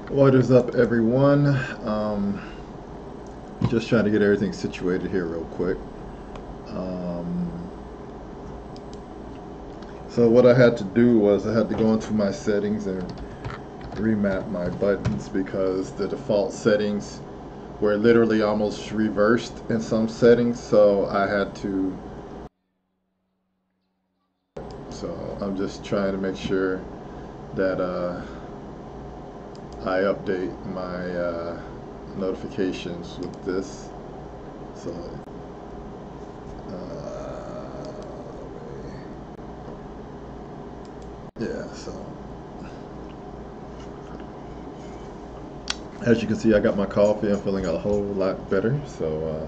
What is up, everyone? Um, just trying to get everything situated here real quick. Um, so what I had to do was I had to go into my settings and remap my buttons because the default settings were literally almost reversed in some settings. So I had to. So I'm just trying to make sure that I update my notifications with this. So. Uh, Yeah, so as you can see, I got my coffee. I'm feeling a whole lot better. So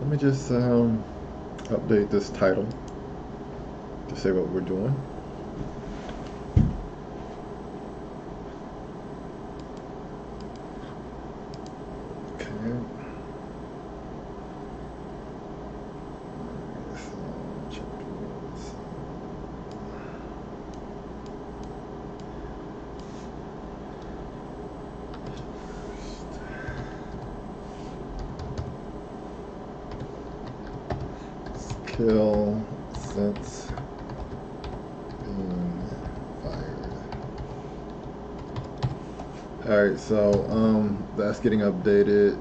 let me just update this title to say what we're doing. Okay. So, chapter kill since being fired. All right, so that's getting updated.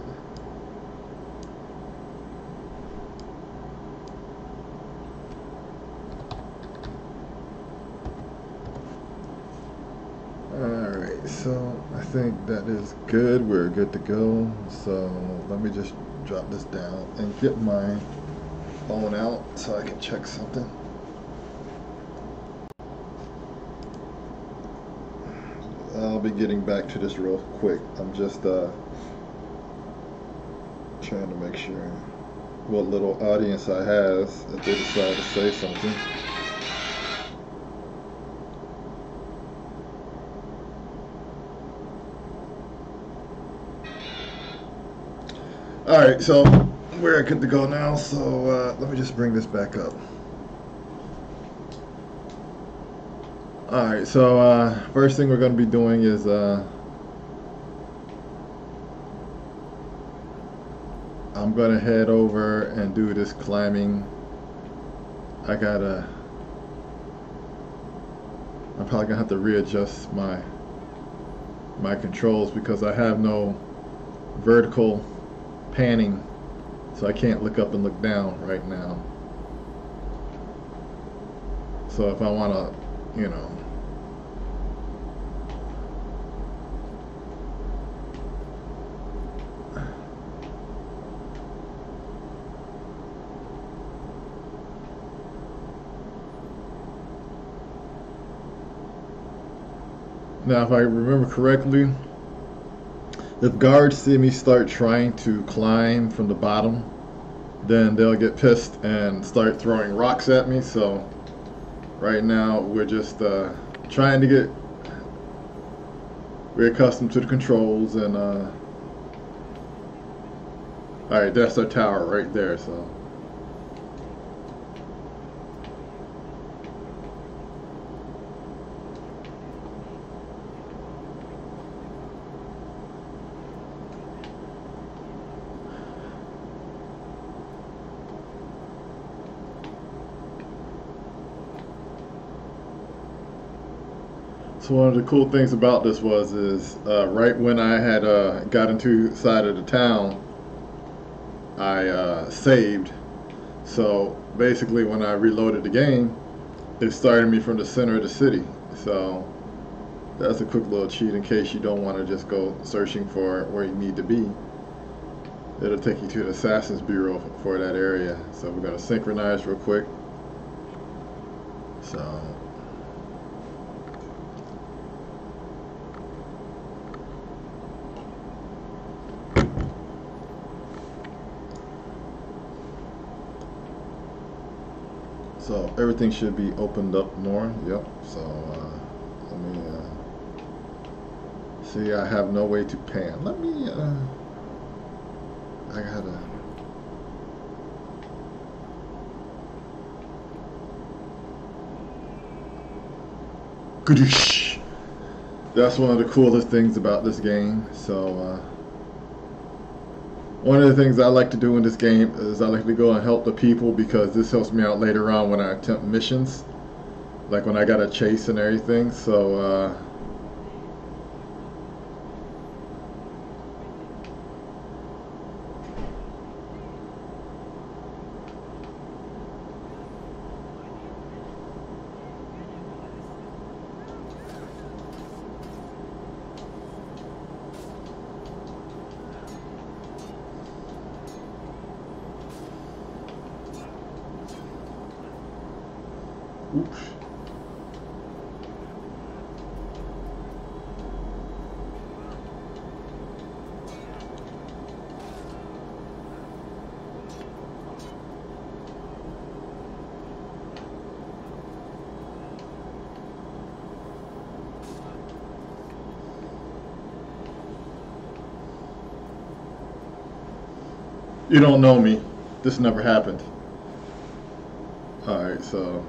Alright, so I think that is good. We're good to go. So let me just drop this down and get my phone out so I can check something. I'll be getting back to this real quick. I'm just trying to make sure what little audience I has if they decide to say something. Alright, so we're good to go now. So let me just bring this back up. Alright, so first thing we're going to be doing is I'm going to head over and do this climbing. I'm probably going to have to readjust my controls because I have no vertical panning, so I can't look up and look down right now. So if I want to, now if I remember correctly, if guards see me start trying to climb from the bottom, then they'll get pissed and start throwing rocks at me. So right now we're just trying to get reaccustomed to the controls and alright, that's our tower right there. So one of the cool things about this is right when I had got into the side of the town, I saved. So basically, when I reloaded the game, it started me from the center of the city. So that's a quick little cheat in case you don't want to just go searching for where you need to be. It'll take you to the Assassin's Bureau for that area. So we're going to synchronize real quick. So So everything should be opened up more. Yep. So let me see. I have no way to pan. Let me. I gotta. Gadoosh. That's one of the coolest things about this game. So one of the things I like to do in this game is I like to go and help the people, because this helps me out later on when I attempt missions, like when I got to chase and everything. So oops. You don't know me. This never happened. Alright, so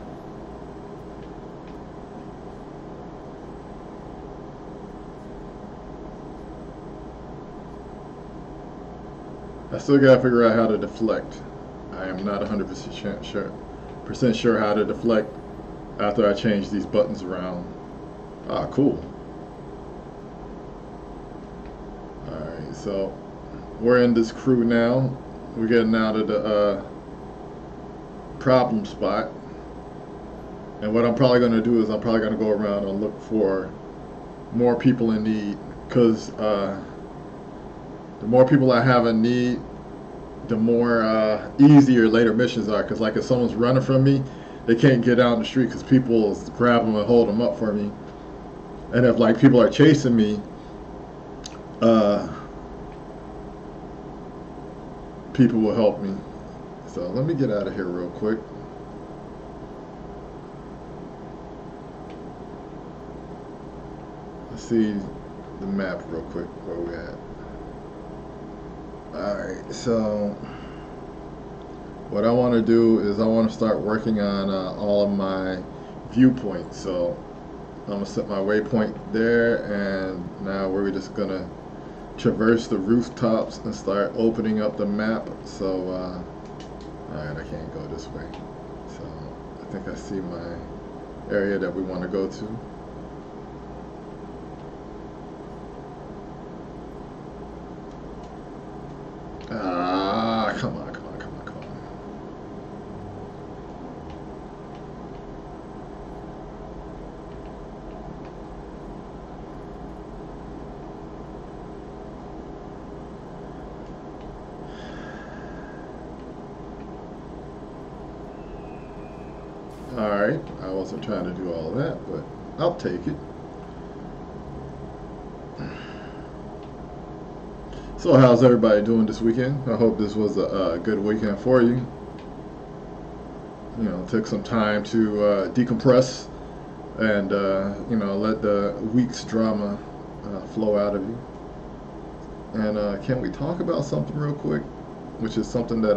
I still gotta figure out how to deflect. I am not 100% sure how to deflect after I change these buttons around. Ah, cool. Alright, so we're in this crew now. We're getting out of the problem spot. And what I'm probably going to do is I'm probably going to go around and look for more people in need. Because the more people I have in need, the more easier later missions are. Because like if someone's running from me, they can't get out in the street because people grab them and hold them up for me. And if like people are chasing me, people will help me. So let me get out of here real quick. Let's see the map real quick where we at. Alright, so what I want to do is I want to start working on all of my viewpoints. So I'm going to set my waypoint there, and now we're just going to traverse the rooftops and start opening up the map. So alright, I can't go this way, so I think I see my area that we want to go to. Ah, come on. Alright, I wasn't trying to do all of that, but I'll take it. So how's everybody doing this weekend? I hope this was a good weekend for you. You know, took some time to decompress and you know, let the week's drama flow out of you. And can we talk about something real quick, which is something that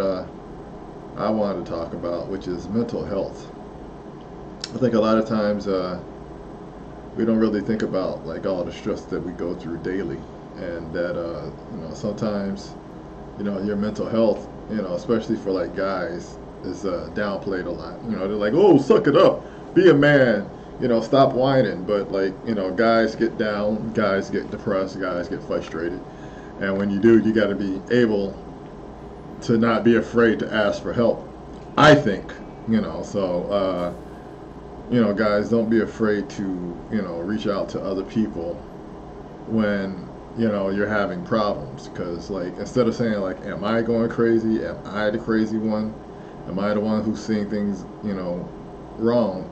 I wanted to talk about, which is mental health. I think a lot of times we don't really think about like all the stress that we go through daily, and that you know, sometimes, you know, your mental health, you know, especially for like guys, is downplayed a lot. You know, they're like, oh, suck it up, be a man, you know, stop whining. But like, you know, guys get down, guys get depressed, guys get frustrated, and when you do, you got to be able to not be afraid to ask for help, I think. You know, so you know, guys, don't be afraid to, you know, reach out to other people when, you know, you're having problems. Because like, instead of saying like, am I going crazy, am I the crazy one, am I the one who's seeing things, you know, wrong,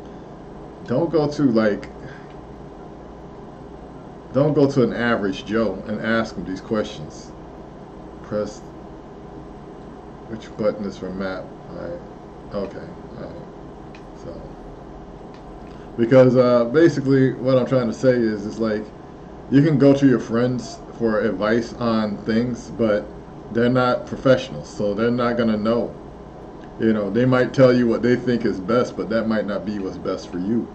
don't go to an average Joe and ask him these questions. Press which button is for map. Alright, okay, alright. So because basically what I'm trying to say is like, you can go to your friends for advice on things, but they're not professionals, so they're not gonna know. You know, they might tell you what they think is best, but that might not be what's best for you.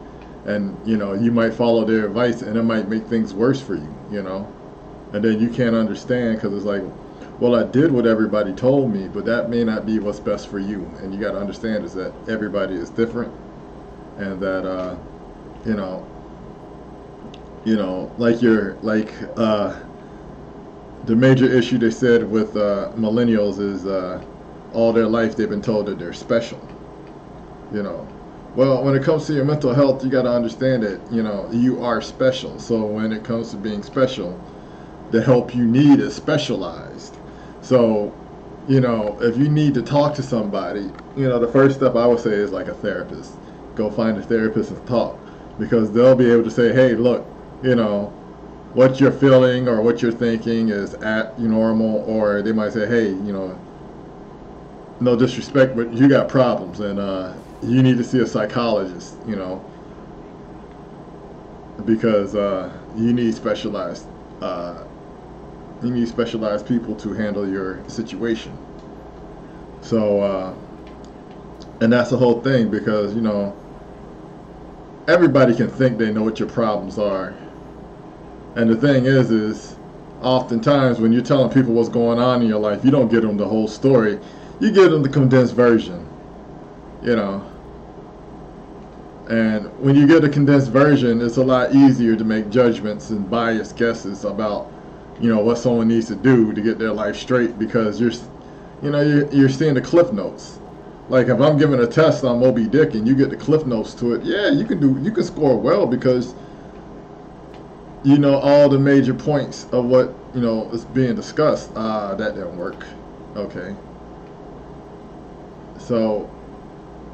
and you might follow their advice, and it might make things worse for you. And then you can't understand because it's like, well, I did what everybody told me, but that may not be what's best for you. And you got to understand is that everybody is different, and that you know, the major issue they said with millennials is all their life they've been told that they're special. You know, well, when it comes to your mental health, you got to understand that you are special. So when it comes to being special, the help you need is specialized. So, if you need to talk to somebody, the first step I would say is like a therapist. Go find a therapist and talk, because they'll be able to say, hey, look, what you're feeling or what you're thinking is at normal, or they might say, hey, no disrespect, but you got problems, and you need to see a psychologist, because uh, you need specialized people to handle your situation. So, and that's the whole thing, because everybody can think they know what your problems are, and the thing is oftentimes when you're telling people what's going on in your life, you don't give them the whole story. You give them the condensed version, you know. And when you get a condensed version, it's a lot easier to make judgments and biased guesses about, what someone needs to do to get their life straight, because you're seeing the cliff notes. Like if I'm giving a test on Moby Dick and you get the cliff notes to it, yeah, you can score well, because you know all the major points of what is being discussed. That didn't work. Okay. So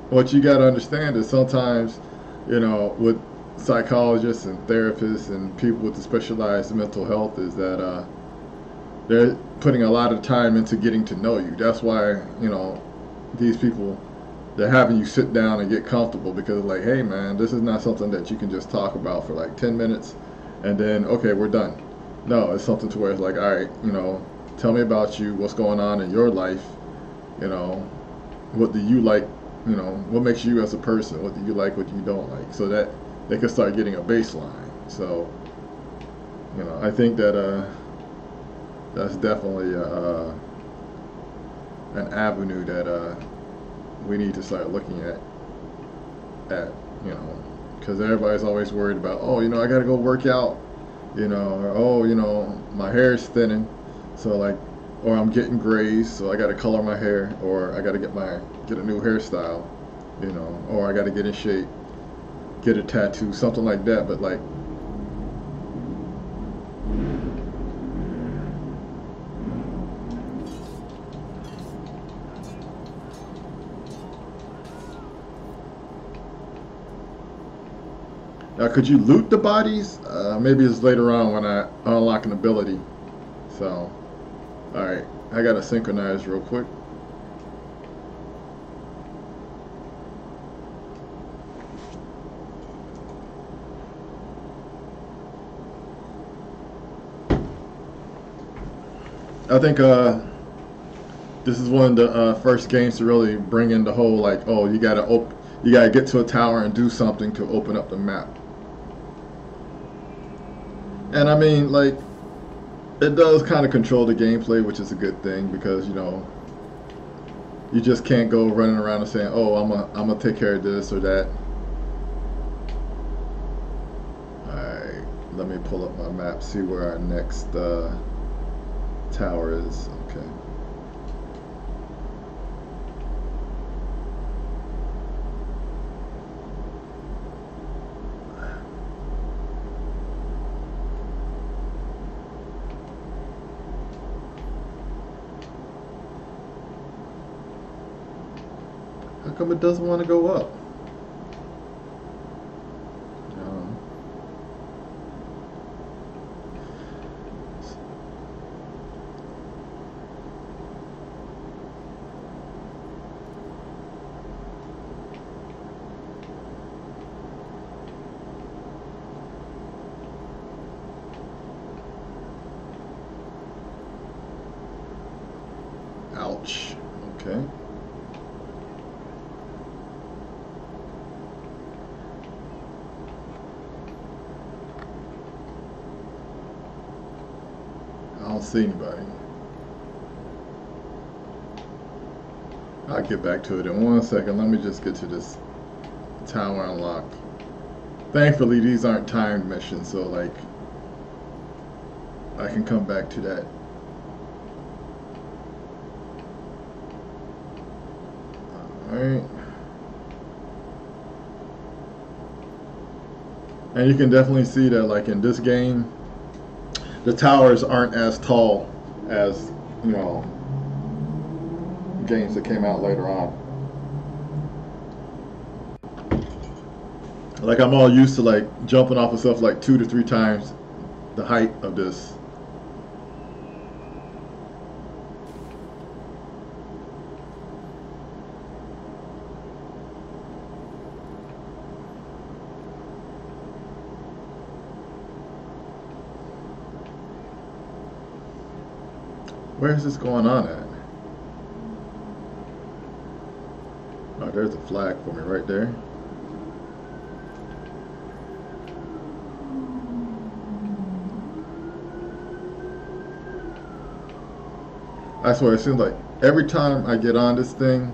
what you got to understand is sometimes, with psychologists and therapists and people with the specialized mental health, is that they're putting a lot of time into getting to know you. That's why, these people, they're having you sit down and get comfortable, because like, hey man, this is not something that you can just talk about for like 10 minutes and then, okay, we're done. No, it's something to where it's like, all right, tell me about you, what's going on in your life, what do you like, what makes you as a person, what do you like, what you don't like, so that they can start getting a baseline. So, I think that that's definitely an avenue that we need to start looking at, because everybody's always worried about, oh, I got to go work out, or oh, my hair is thinning, so like, or I'm getting grays, so I got to color my hair, or I got to get a new hairstyle, or I got to get in shape, get a tattoo, something like that. But like, now, could you loot the bodies? Maybe it's later on when I unlock an ability. So, alright, I gotta synchronize real quick. I think this is one of the first games to really bring in the whole, like, oh, you gotta get to a tower and do something to open up the map. And I mean, like, it does kind of control the gameplay, which is a good thing, because you just can't go running around and saying, oh, I'm gonna take care of this or that. Alright, let me pull up my map, see where our next tower is. Okay. How come it doesn't want to go up? Ouch. Okay. don't see anybody. I'll get back to it in 1 second. Let me just get to this tower unlocked. Thankfully, these aren't timed missions, so like I can come back to that. Alright. And you can definitely see that, like in this game, the towers aren't as tall as, you know, games that came out later on. Like I'm all used to like jumping off of stuff like 2 to 3 times the height of this. Where is this going on at? Oh, there's a flag for me right there. I swear, it seems like every time I get on this thing,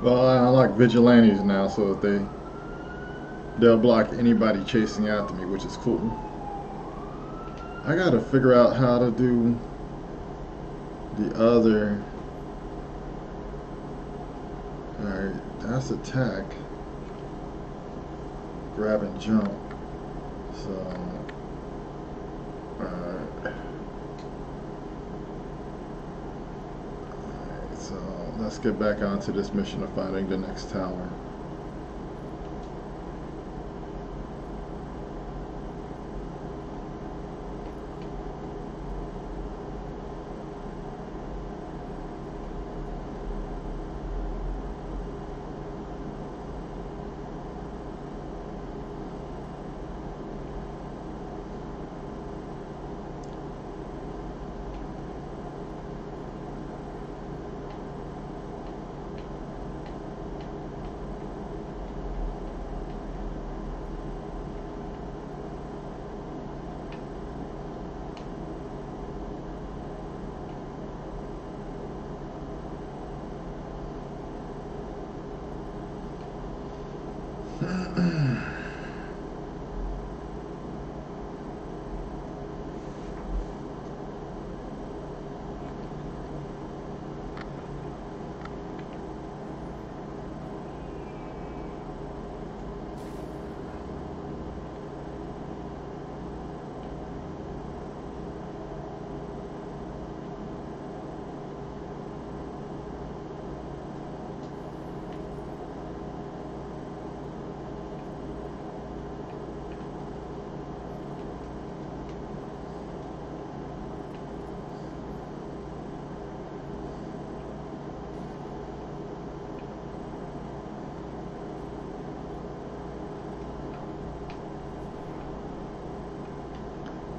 well, I unlock vigilantes now, so they'll block anybody chasing after me, which is cool. I gotta figure out how to do the other. Alright, that's attack. Grab and jump. So, alright. So let's get back onto this mission of finding the next tower.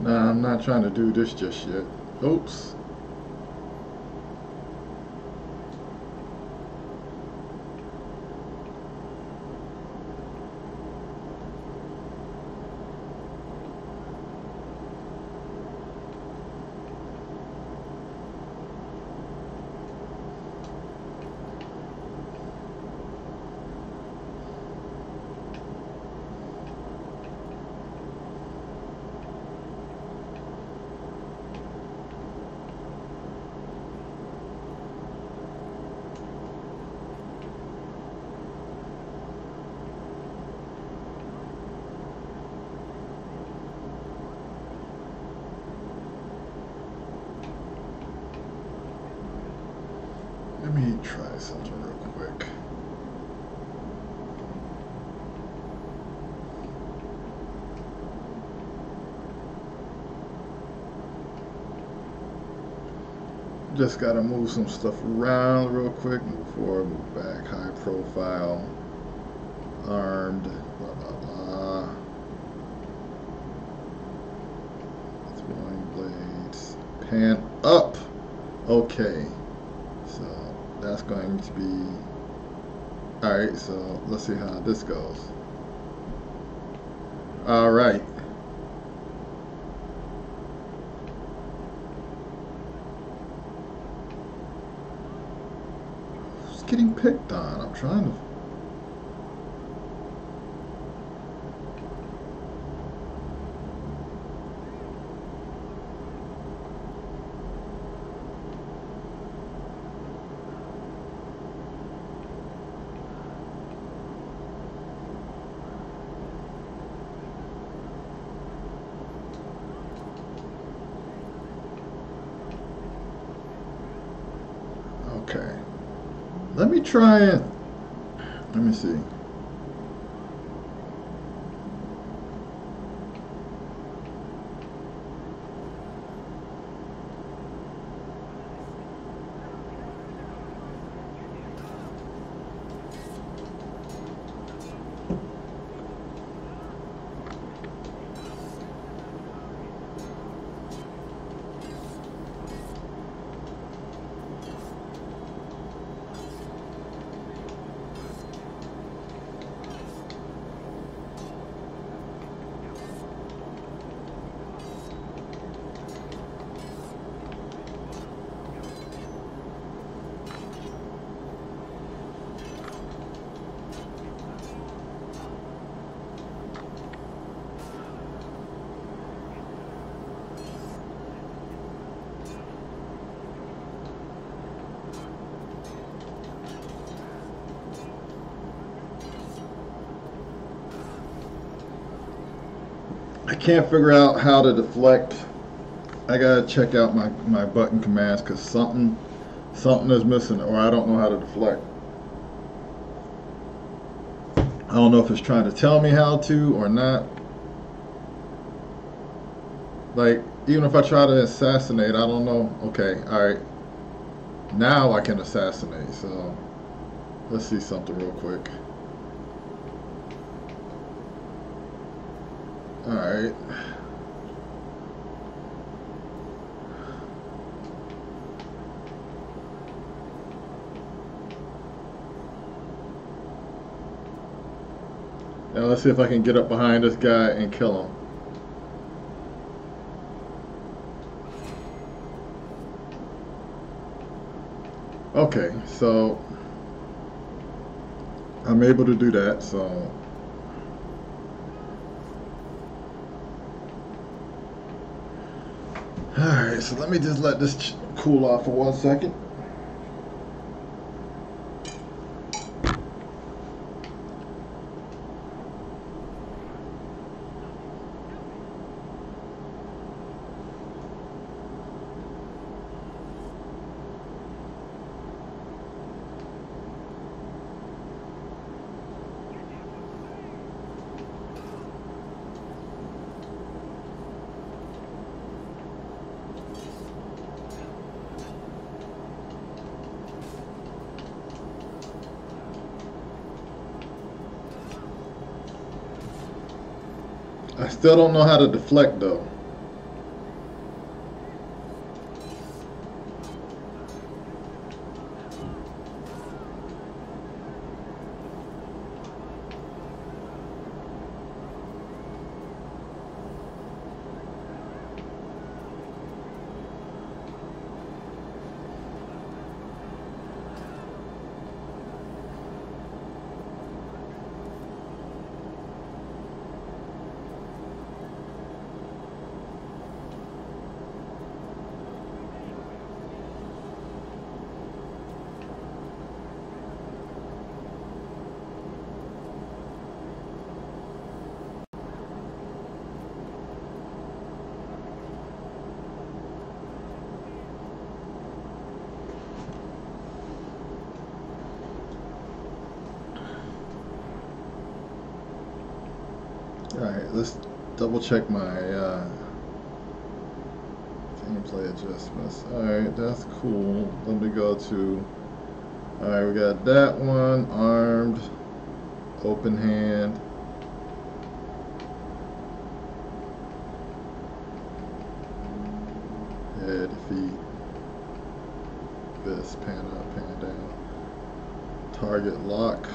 Nah, I'm not trying to do this just yet. Oops. try something real quick. Just gotta move some stuff around real quick before I move back. High profile, armed, blah blah blah. Throwing blades, pan up. Okay, so that's going to be all right. So let's see how this goes. All right. Getting picked on. I'm trying to. Okay. Let me try it. Let me see. I can't figure out how to deflect. I gotta check out my button commands because something is missing, or I don't know how to deflect. I don't know if it's trying to tell me how to or not. Like, even if I try to assassinate, I don't know. Okay, alright. Now I can assassinate, so let's see something real quick. Alright. Now let's see if I can get up behind this guy and kill him. Okay, so I'm able to do that, so alright, so let me just let this cool off for 1 second. I still don't know how to deflect though. Alright, let's double check my gameplay adjustments. Alright, that's cool. Let me go to, alright, we got that one, armed, open hand. Head, feet, this, pan up, pan down. Target lock.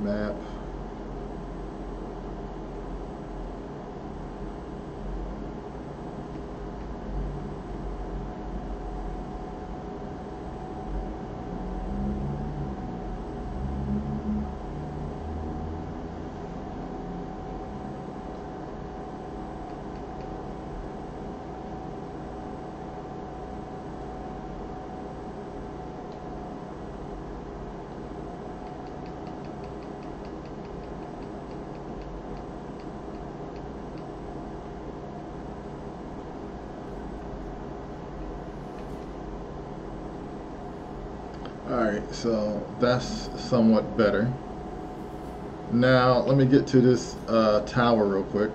Map. Alright, so that's somewhat better. Now, let me get to this tower real quick.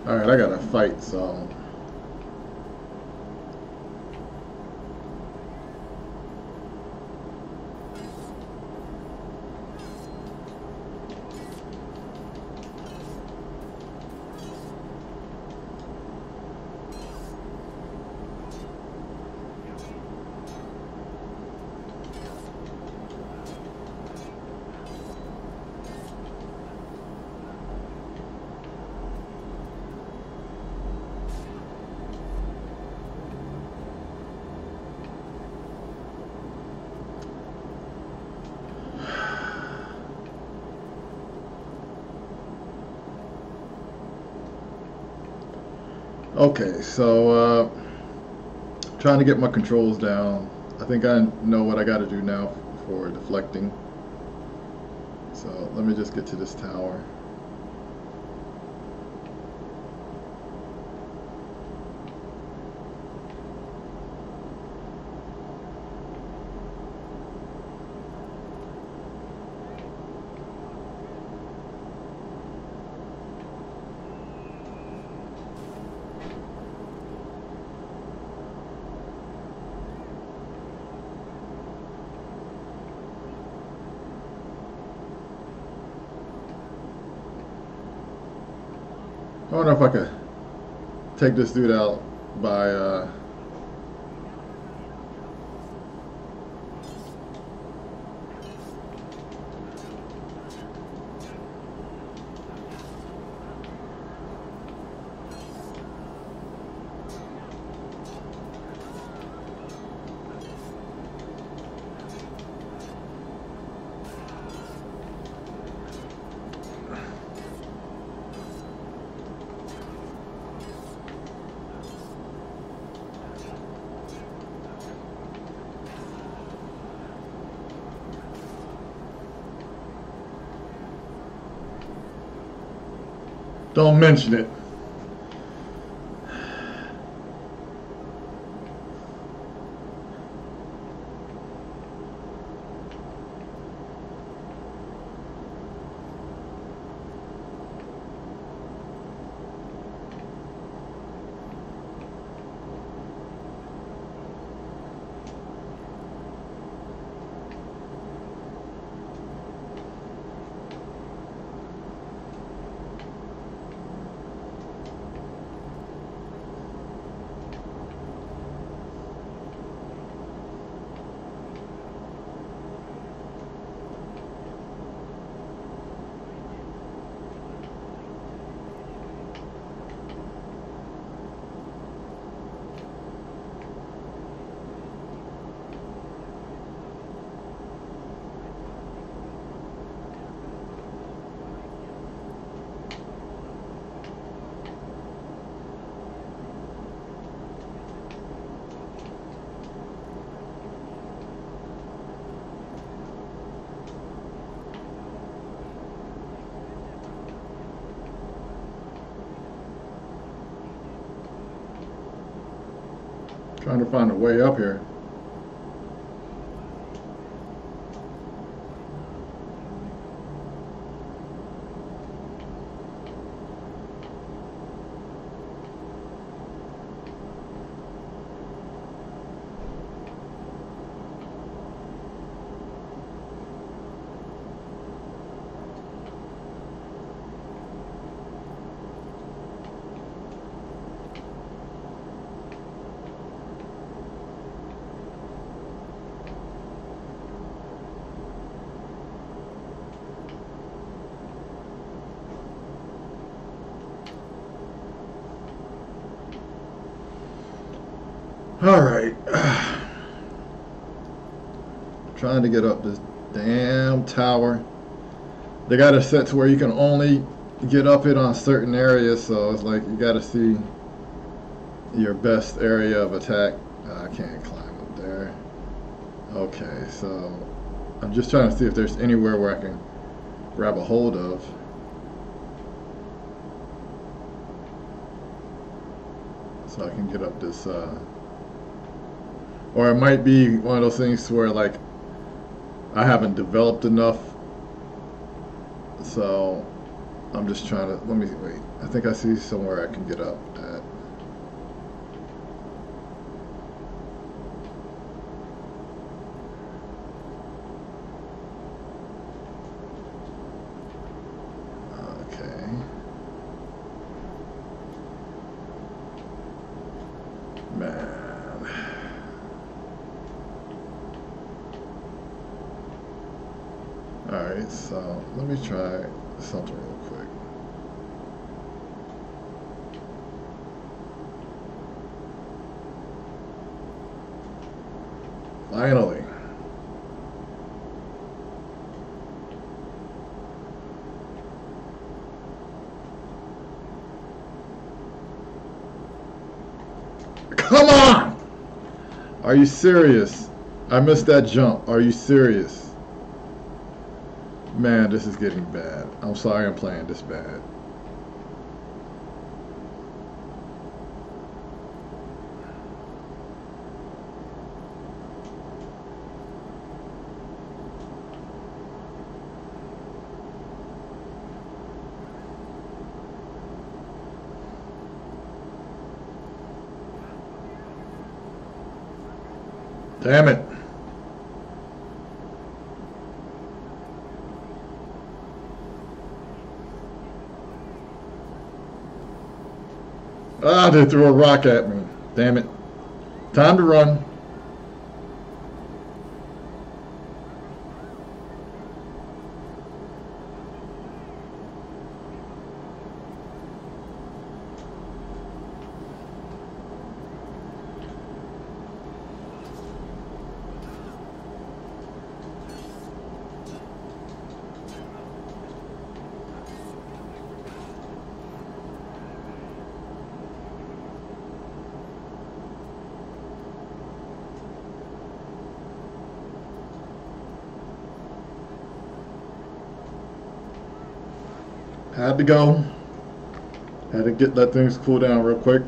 Alright, I gotta fight, so. Okay, so trying to get my controls down. I think I know what I got to do now for deflecting. So let me just get to this tower. I wonder if I could take this dude out by don't mention it. Trying to find a way up here. All right. Trying to get up this damn tower. They got it set to where you can only get up it on certain areas, so it's like you got to see your best area of attack. I can't climb up there. Okay, so I'm just trying to see if there's anywhere where I can grab a hold of. So I can get up this, or it might be one of those things where like I haven't developed enough. So I'm just trying to, let me, wait. I think I see somewhere I can get up at. Alright, so let me try something real quick. Finally. Come on! Are you serious? I missed that jump. Are you serious? Man, this is getting bad. I'm sorry I'm playing this bad. Damn it. Ah, they threw a rock at me. Damn it. Time to run. Had to go. Had to get that things cool down real quick.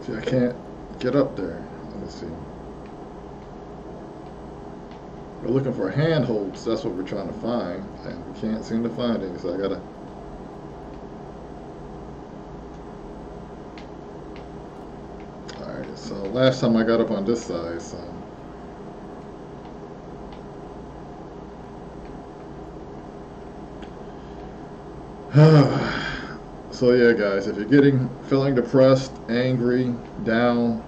See, I can't get up there. Let me see. We're looking for handholds. That's what we're trying to find, and we can't seem to find any. So I gotta. All right. So last time I got up on this side, so. So yeah, guys, if you're feeling depressed, angry, down,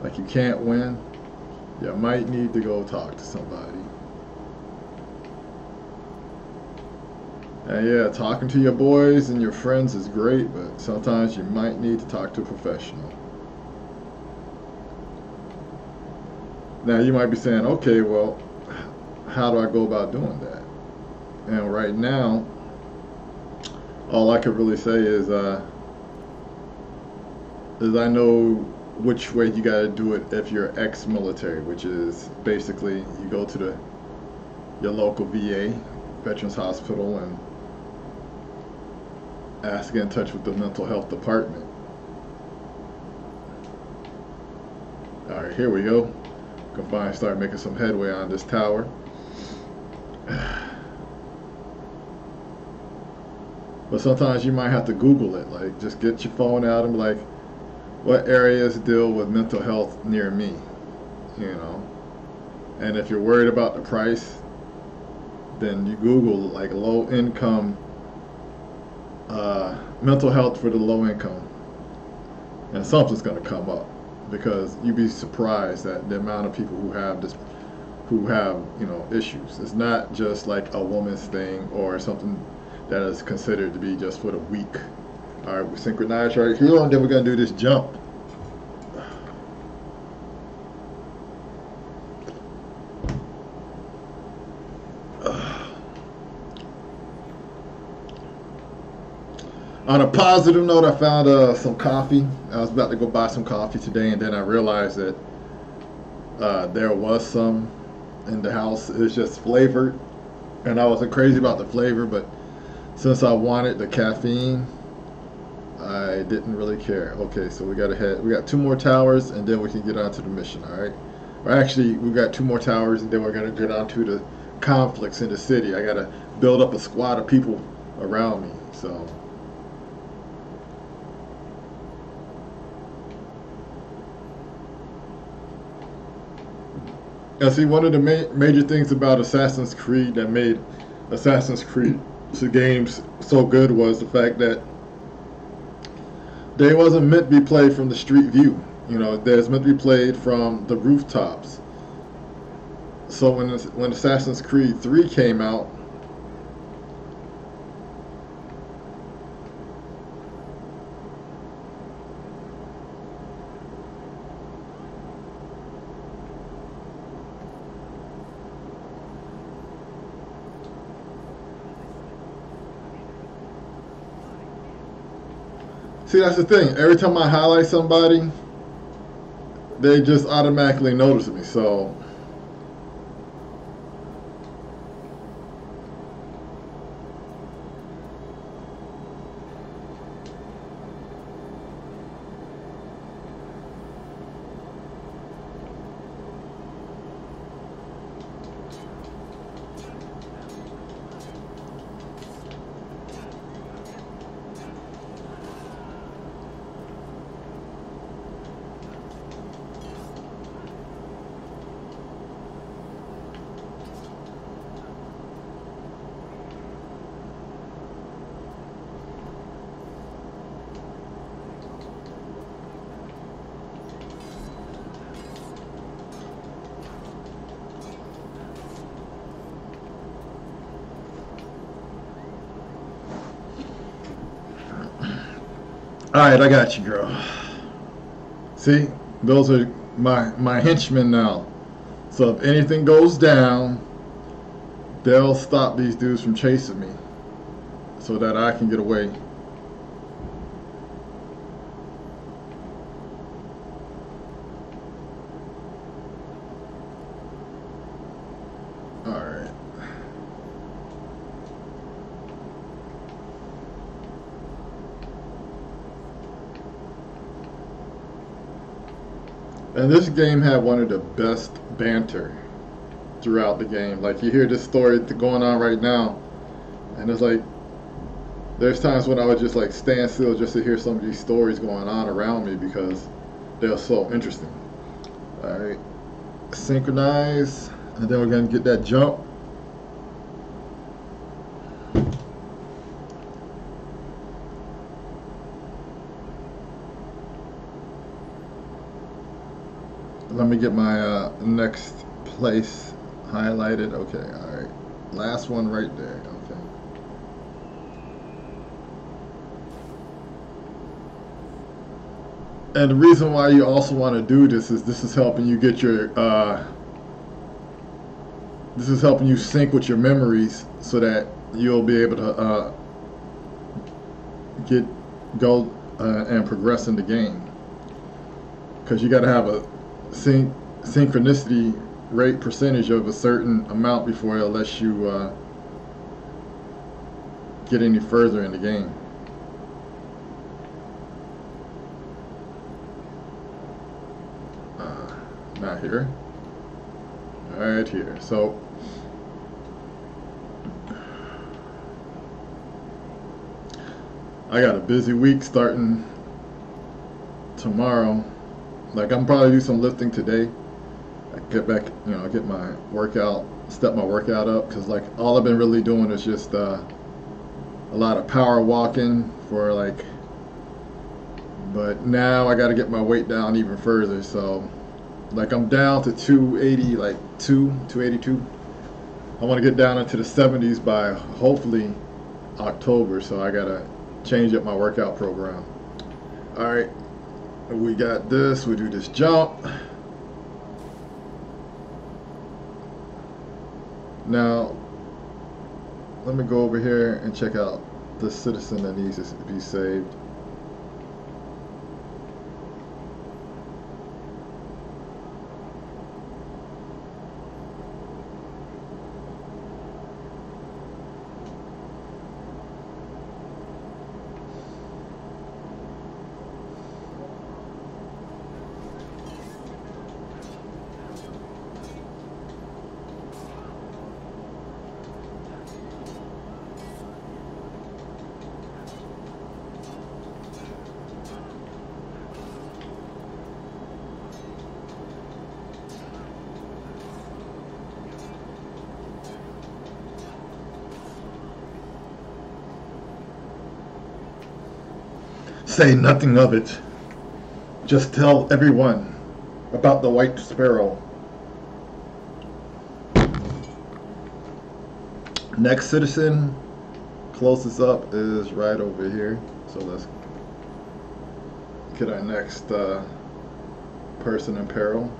like you can't win, you might need to go talk to somebody. And yeah, talking to your boys and your friends is great, but sometimes you might need to talk to a professional. Now you might be saying, okay, well, how do I go about doing that? And right now, all I could really say is I know which way you got to do it if you're ex-military, which is basically you go to your local VA, Veterans Hospital, and ask to get in touch with the mental health department. All right, here we go. Can finally start making some headway on this tower. But sometimes you might have to Google it, like just get your phone out and be like, what areas deal with mental health near me, you know? And if you're worried about the price, then you Google like low income mental health for the low income, and something's going to come up, because you'd be surprised at the amount of people who have this, who have, you know, issues. It's not just like a woman's thing or something that is considered to be just for the weak. All right, we synchronize right here, and then we're going to do this jump. On a positive note, I found some coffee. I was about to go buy some coffee today, and then I realized that there was some in the house. It was just flavored, and I wasn't crazy about the flavor, but since I wanted the caffeine, I didn't really care. Okay, so we got 2 more towers, and then we can get on to the mission, all right? Or actually, we got 2 more towers, and then we're going to get on to the conflicts in the city. I got to build up a squad of people around me, so... And see, one of the major things about Assassin's Creed that made Assassin's Creed games so good was the fact that they wasn't meant to be played from the street view. You know, they're meant to be played from the rooftops. So when Assassin's Creed 3 came out, see, that's the thing. Every time I highlight somebody, they just automatically notice me. So alright, I got you, girl. See, those are my henchmen now. So if anything goes down, they'll stop these dudes from chasing me so that I can get away. Alright. And this game had one of the best banter throughout the game. Like, you hear this story going on right now, and it's like, there's times when I would just like stand still just to hear some of these stories going on around me because they're so interesting. Alright, synchronize, and then we're going to get that jump. let me get my next place highlighted. Okay, all right. Last one right there. Okay. And the reason why you also want to do this is helping you get your this is helping you sync with your memories so that you'll be able to go and progress in the game. Because you got to have a synchronicity rate percentage of a certain amount before it lets you get any further in the game. Not here. Right here. So I got a busy week starting tomorrow. Like, I'm probably do some lifting today. I get back, get my workout, step my workout up, because like all I've been really doing is just a lot of power walking for like. But now I got to get my weight down even further. So, like, I'm down to 280, like 282. I want to get down into the 70s by hopefully October. So I gotta change up my workout program. All right. We got this, we do this jump. Now, let me go over here and check out the citizen that needs to be saved. Say nothing of it. Just tell everyone about the white sparrow. Next citizen closest up is right over here. So let's get our next person in peril.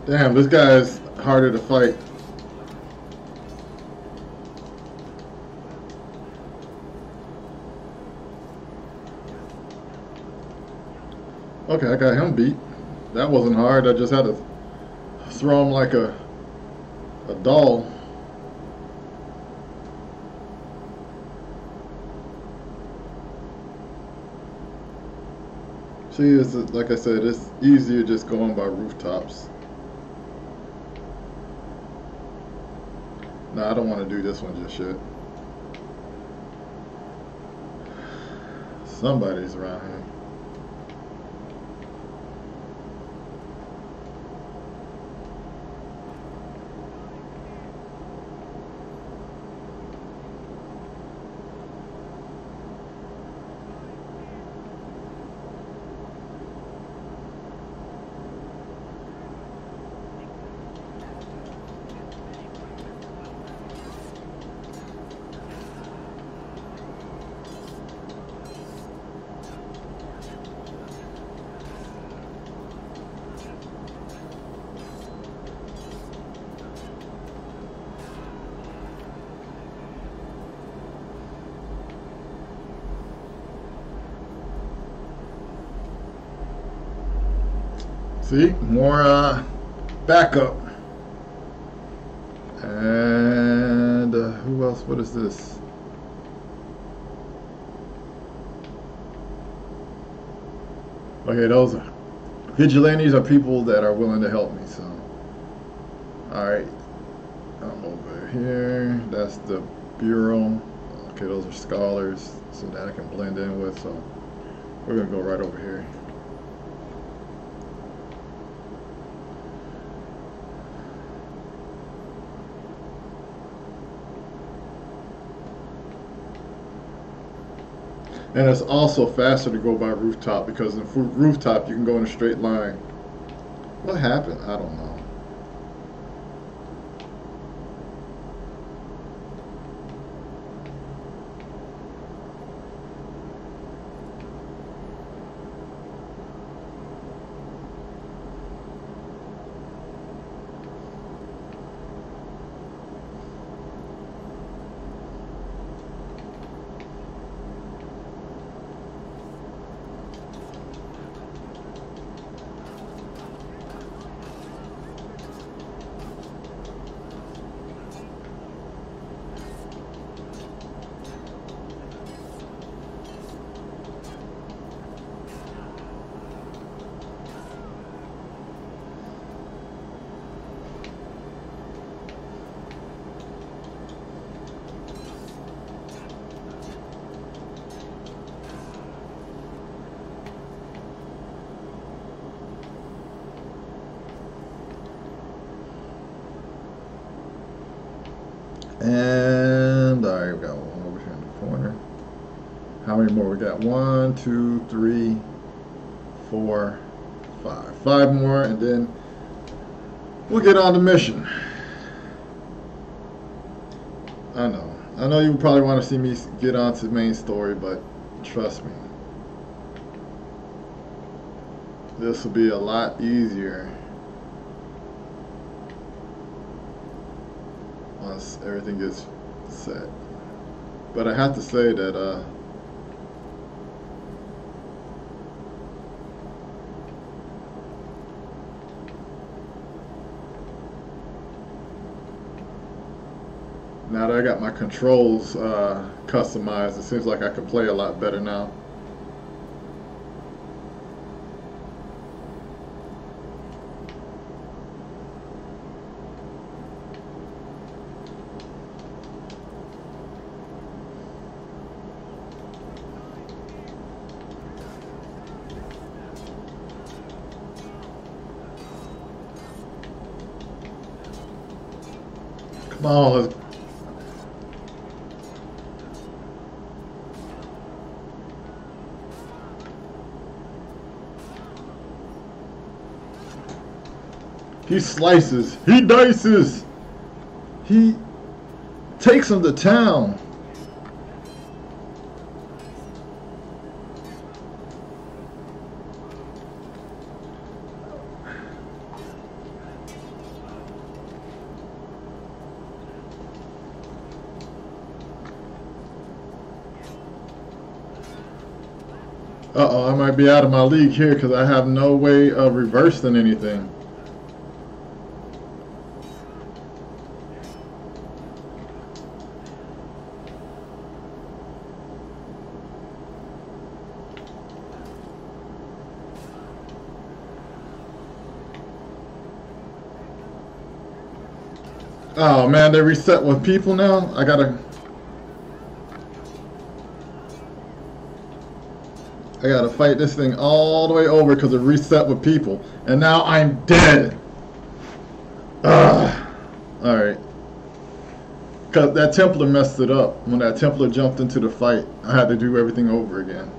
Damn, this guy is harder to fight. Okay, I got him beat. That wasn't hard. I just had to throw him like a doll. See, it's, like I said, it's easier just going by rooftops. No, I don't want to do this one just yet. Somebody's around here. See, more backup. And who else? What is this? Okay, those vigilantes are people that are willing to help me. So, all right, I'm over here. That's the Bureau. Okay, those are scholars, so that I can blend in with. So we're gonna go right over here. And it's also faster to go by rooftop because in rooftop you can go in a straight line. What happened? I don't know. And all right, we got one over here in the corner. How many more? We got 1, 2, 3, 4, 5. 5 more, and then we'll get on the mission. I know you probably want to see me get on to the main story, but trust me, this will be a lot easier once everything gets set. But I have to say that now that I got my controls customized, it seems like I can play a lot better now. Come on, let's. He slices, he dices, he takes him to town. Uh-oh, I might be out of my league here because I have no way of reversing anything. Oh man, they reset with people now? I gotta fight this thing all the way over because it reset with people. And now I'm dead. Ugh. Alright. Because that Templar messed it up. When that Templar jumped into the fight, I had to do everything over again.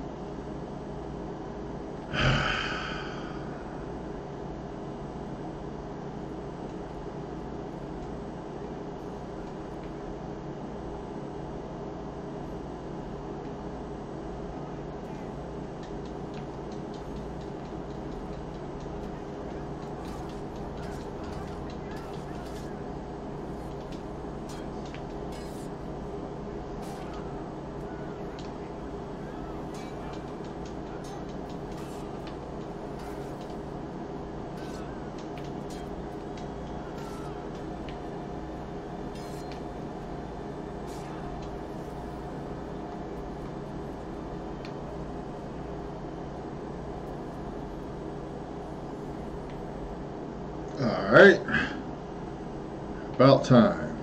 Alright. About time.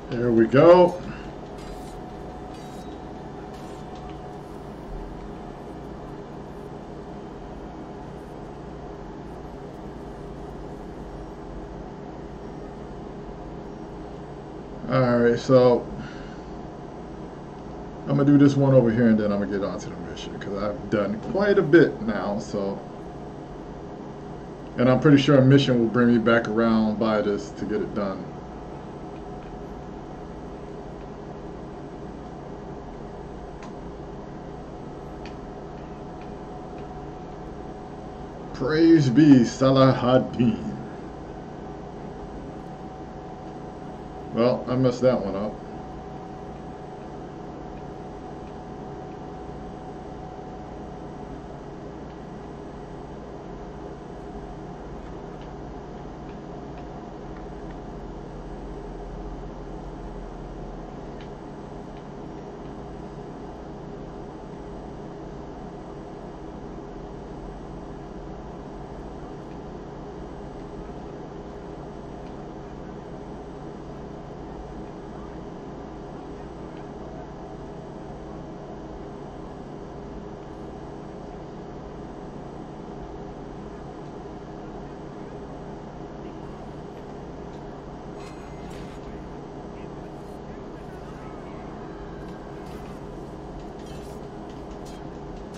Here we go. Alright, so I'm gonna do this one over here and then I'm gonna get on to the mission because I've done quite a bit now, so, and I'm pretty sure a mission will bring me back around by this to get it done. Praise be Salahaddin. Well, I messed that one up.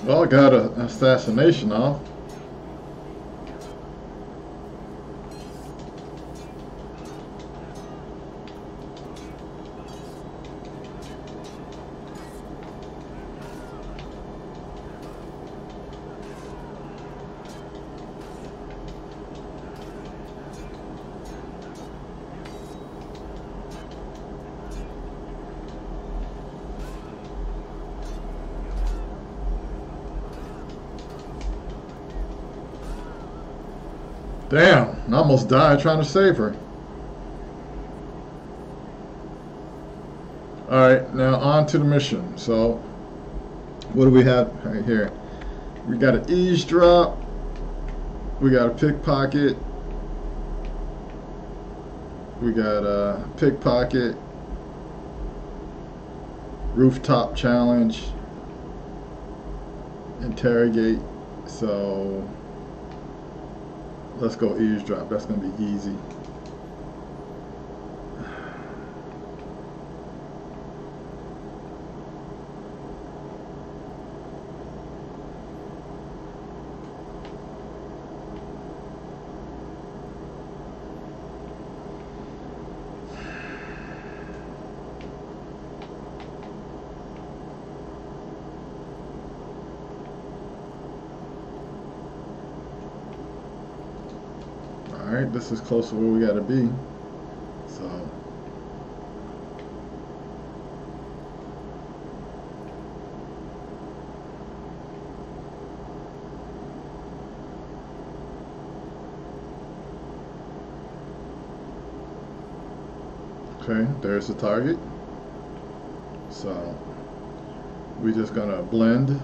Well, I got an assassination off. Damn, I almost died trying to save her. Alright, now on to the mission. So, what do we have right here? We got an eavesdrop. We got a pickpocket. We got a pickpocket. Rooftop challenge. Interrogate. So, let's go eavesdrop. That's going to be easy. Alright, this is close to where we gotta be. So okay, there's the target. So we're just gonna blend.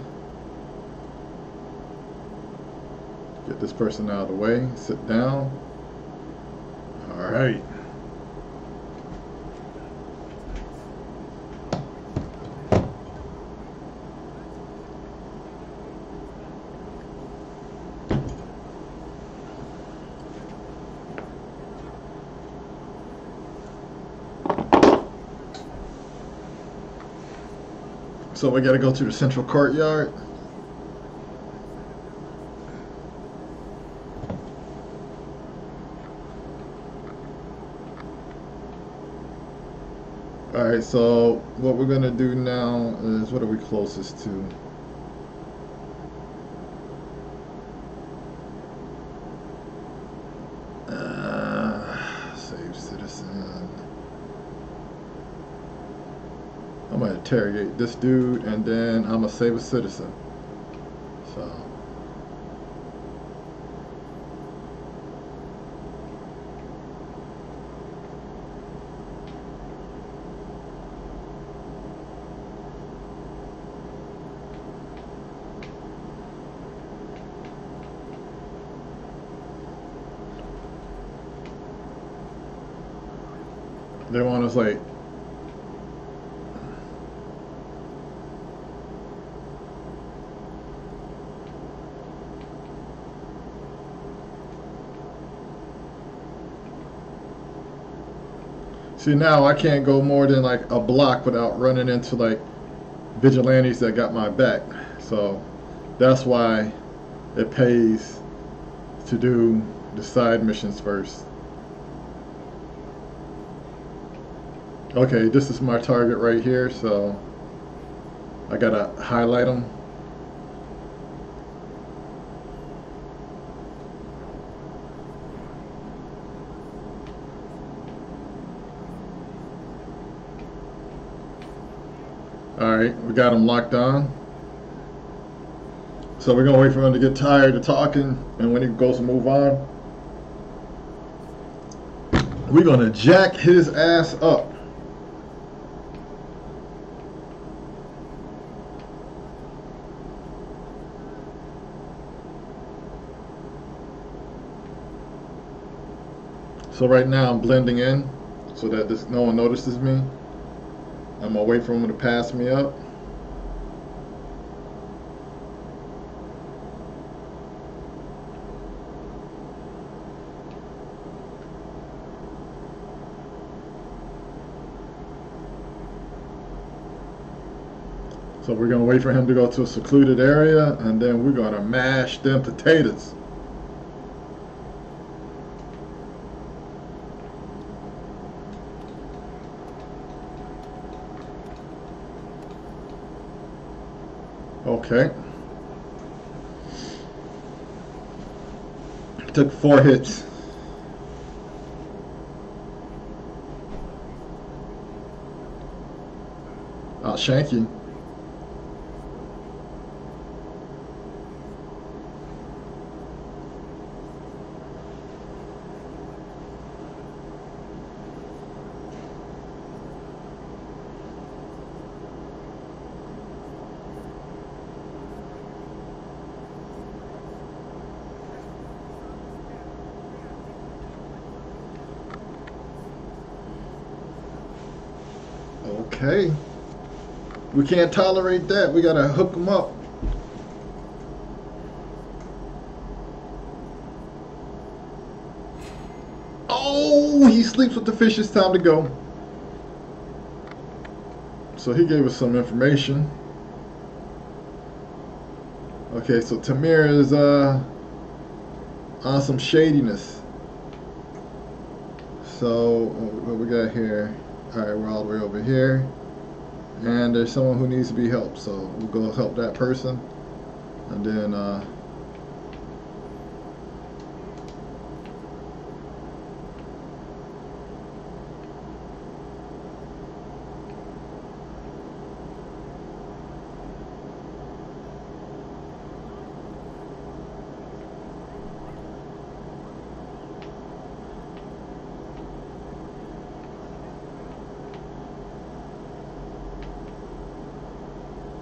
Get this person out of the way, sit down. All right. So we gotta go to the central courtyard. Alright, so what we're gonna do now is, what are we closest to? Save citizen. I'm gonna interrogate this dude and then I'm gonna save a citizen. So they want us like See, now I can't go more than like a block without running into like vigilantes that got my back. So that's why it pays to do the side missions first. Okay, this is my target right here, so I gotta highlight them. Alright, we got them locked on. So we're gonna wait for him to get tired of talking, and when he goes to move on, we're gonna jack his ass up. So right now I'm blending in so that no one notices me. I'm gonna wait for him to pass me up. So we're gonna wait for him to go to a secluded area, and then we're gonna mash them potatoes. Okay. Took 4 hits. I'll shank you. Okay. We can't tolerate that. We gotta hook them up. Oh, he sleeps with the fish. It's time to go. So he gave us some information. Okay, so Tamir is on some shadiness. So what we got here? All right, we're all the way over here, and there's someone who needs to be helped. So we'll go help that person, and then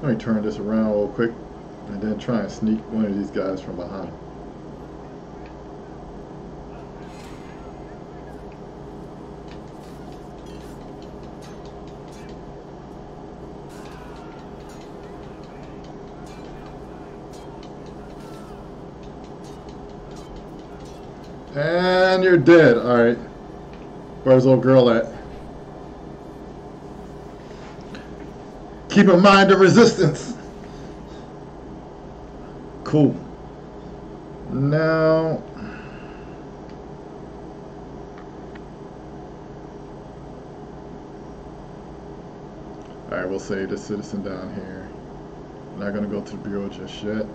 let me turn this around real quick and then try and sneak one of these guys from behind. And you're dead. Alright. Where's old girl at? Keep in mind the resistance. Cool. Now, alright, we'll save this citizen down here. Not gonna go to the bureau just yet.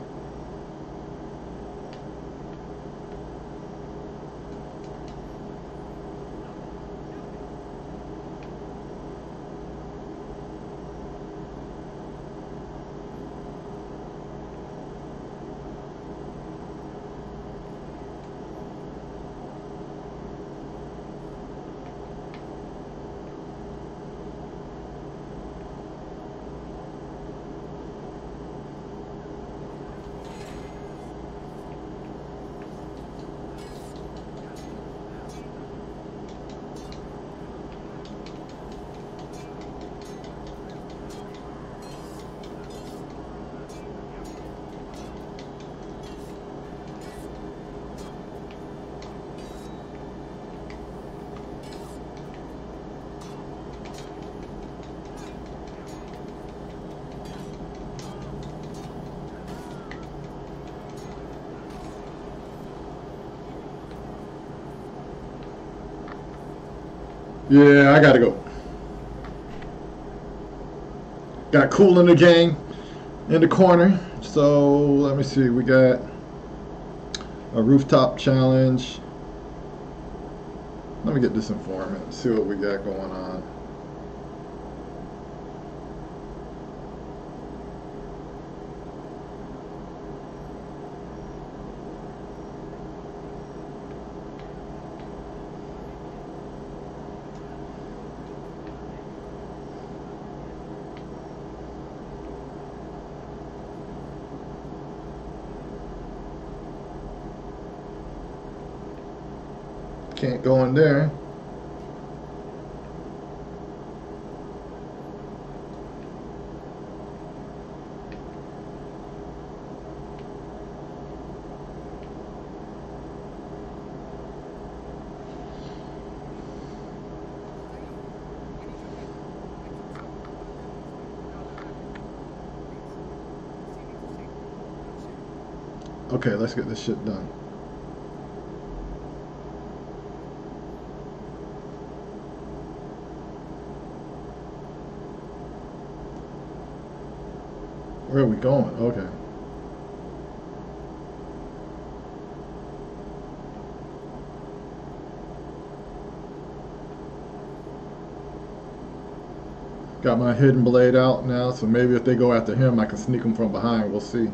Yeah, I gotta go. Got Cool in the Gang in the corner. So let me see. We got a rooftop challenge. Let me get this informant. See what we got going on. Can't go in there. Okay, let's get this shit done. Where are we going? Okay. Got my hidden blade out now, so maybe if they go after him, I can sneak them from behind. We'll see.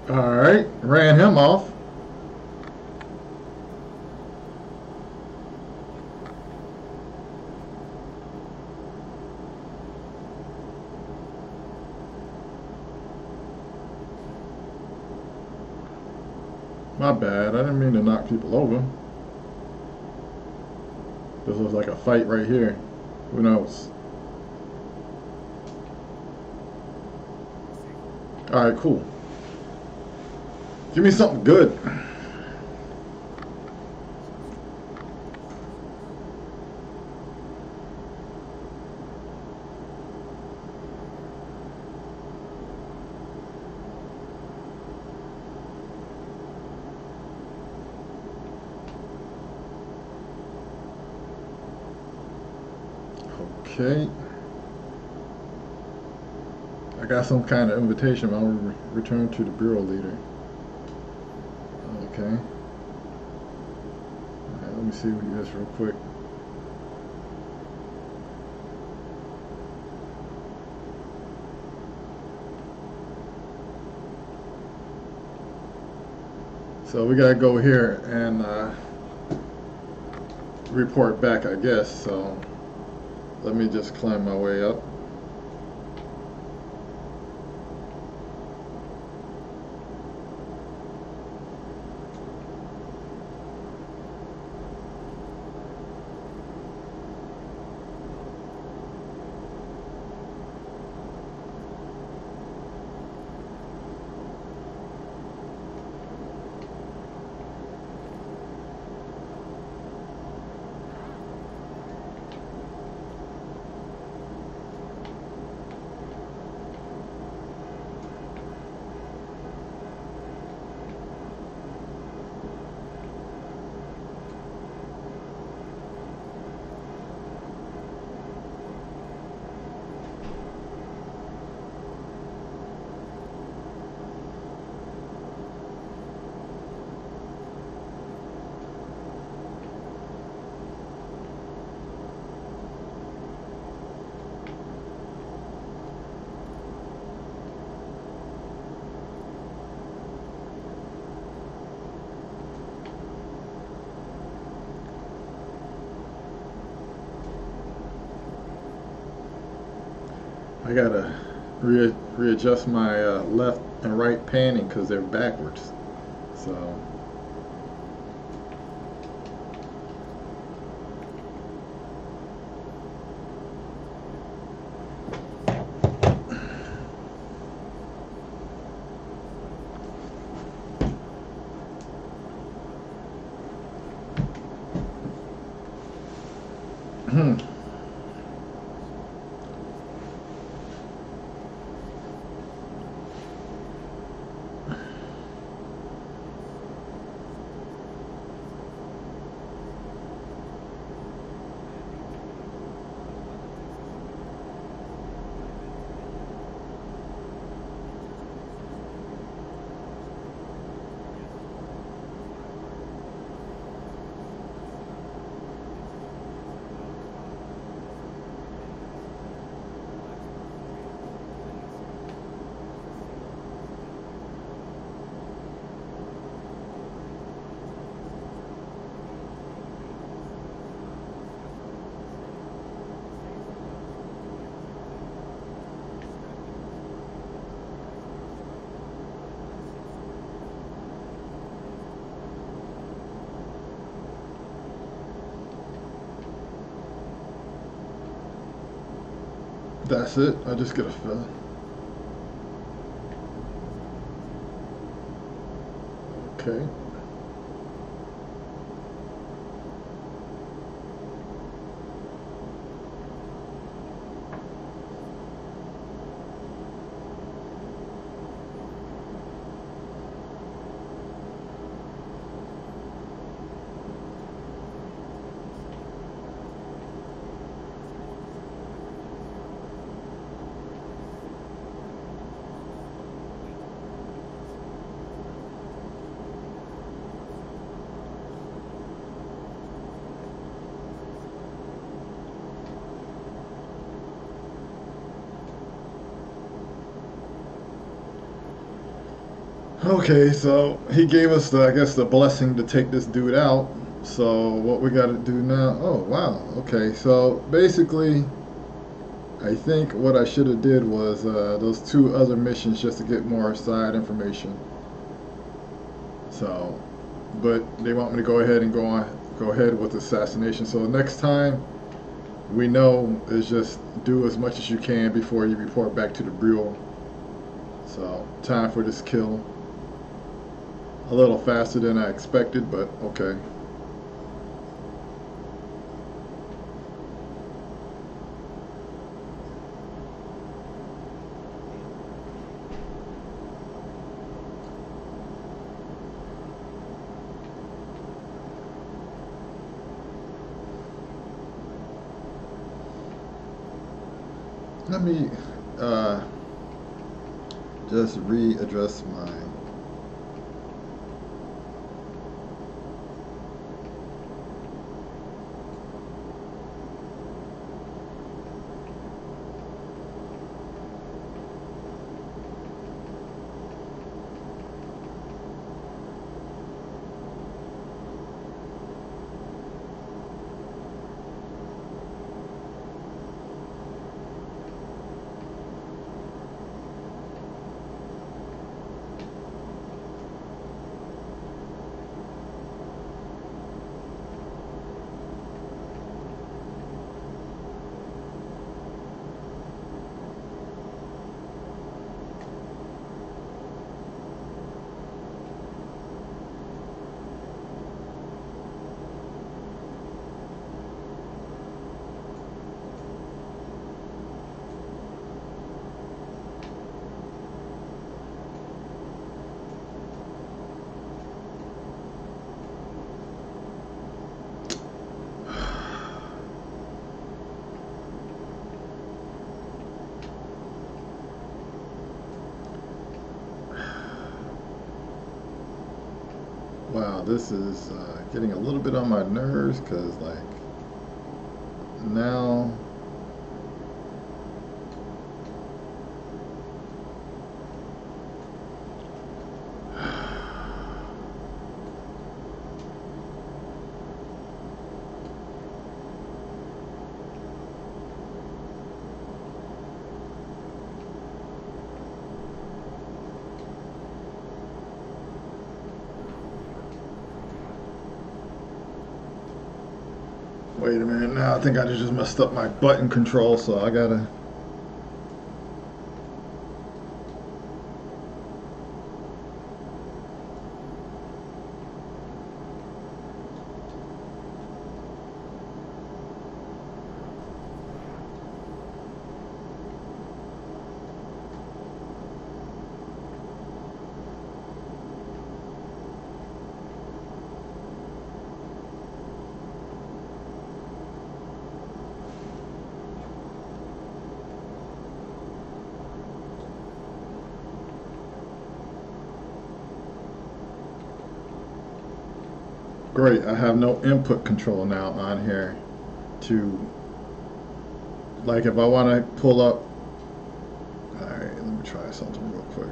Alright, ran him off. My bad, I didn't mean to knock people over. This was like a fight right here. Who knows? Alright, cool. Give me something good. Okay. I got some kind of invitation. I'll return to the bureau leader. Okay. Alright, let me see this real quick. So we gotta go here and report back, I guess. So let me just climb my way up. I gotta readjust my left and right panning because they're backwards. So that's it. I just get a feeling. Okay. Okay, so he gave us the, I guess, the blessing to take this dude out. So what we got to do now? Oh wow. Okay, so basically, I think what I should have did was those two other missions just to get more side information. So, but they want me to go ahead and go ahead with assassination. So next time we know is just do as much as you can before you report back to the bureau. So time for this kill. A little faster than I expected, but okay. Let me just readdress my wow, this is getting a little bit on my nerves because, like, now. Wait a minute, now I think I just messed up my button control, so I gotta... Great, I have no input control now on here to, like if I want to pull up, alright, let me try something real quick.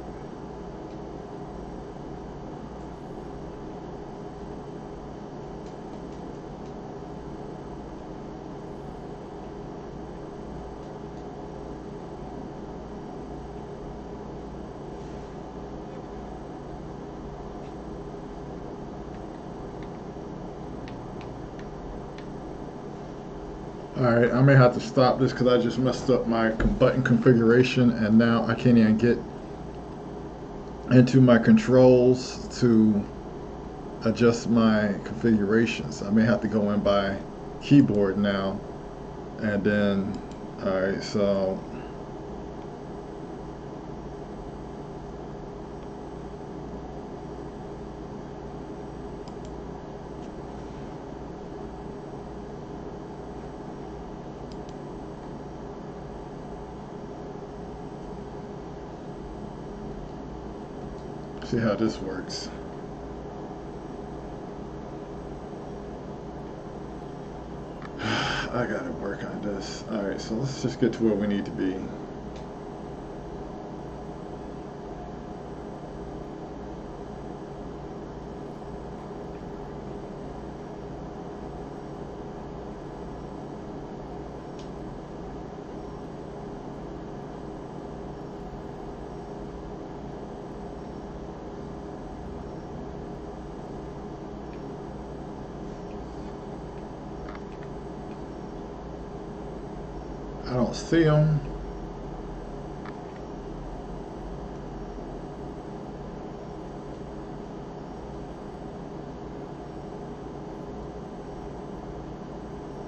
Alright, I may have to stop this because I just messed up my button configuration and now I can't even get into my controls to adjust my configurations. I may have to go in by keyboard now and then, alright, so see how this works. I gotta work on this. Alright, so let's just get to where we need to be. I don't see them.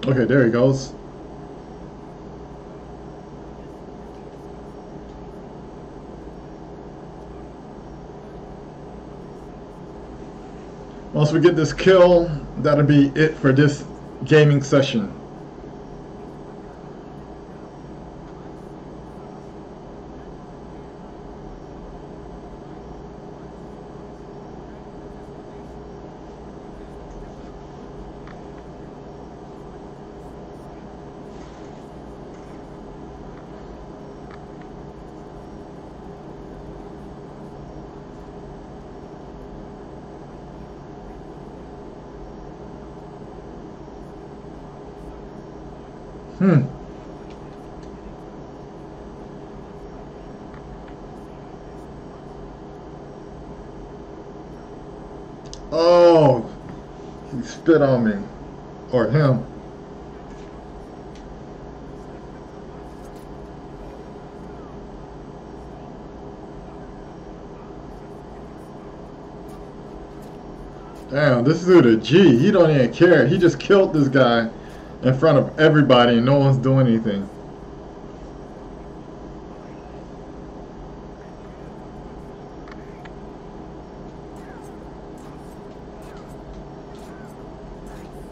Okay, there he goes. Once we get this kill, that'll be it for this gaming session. Oh, he spit on me. Or him. Damn, this dude a G. He don't even care. He just killed this guy in front of everybody and no one's doing anything.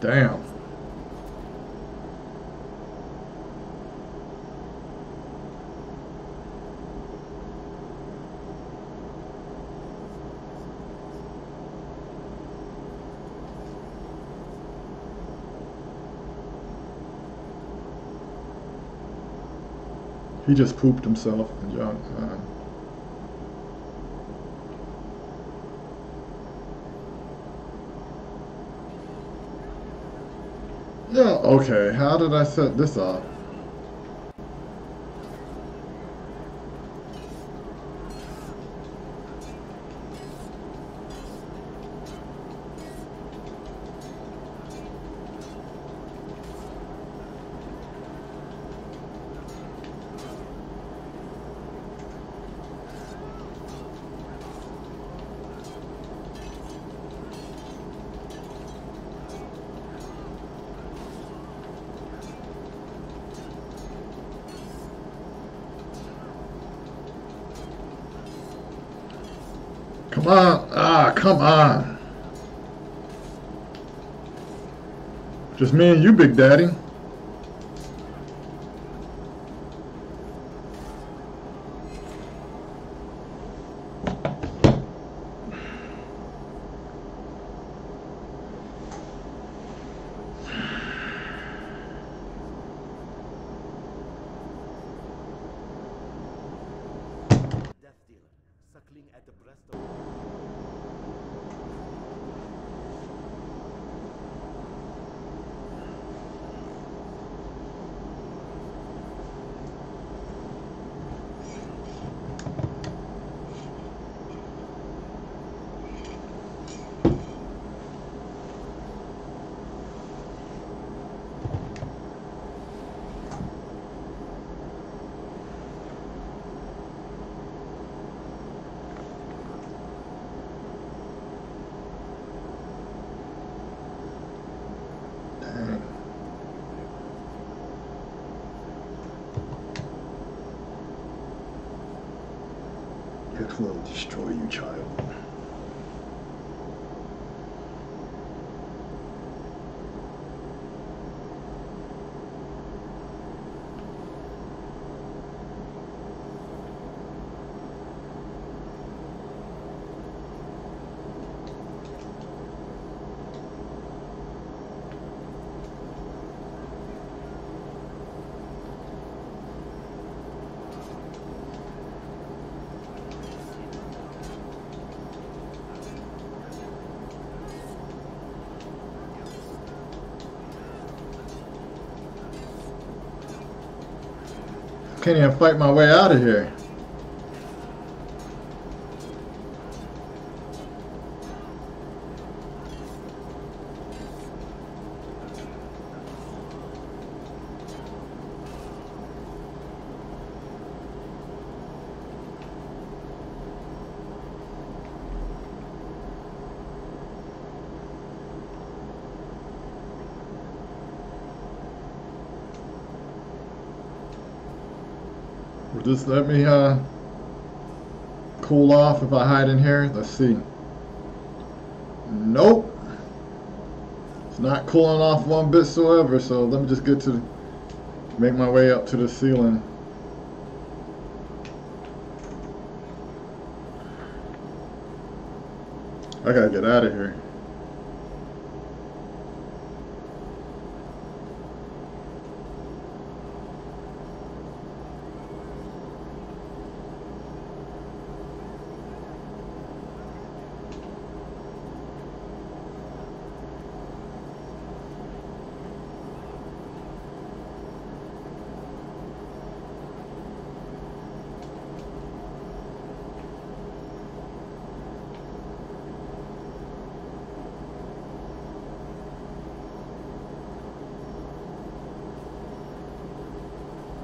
Damn. He just pooped himself and jumped. Yeah, okay. How did I set this up? Come on. Ah, come on. Just me and you, Big Daddy. It will destroy you, child. Can't even fight my way out of here. Will this let me cool off if I hide in here? Let's see. Nope. It's not cooling off one bit whatsoever, so let me just get to make my way up to the ceiling. I gotta get out of here.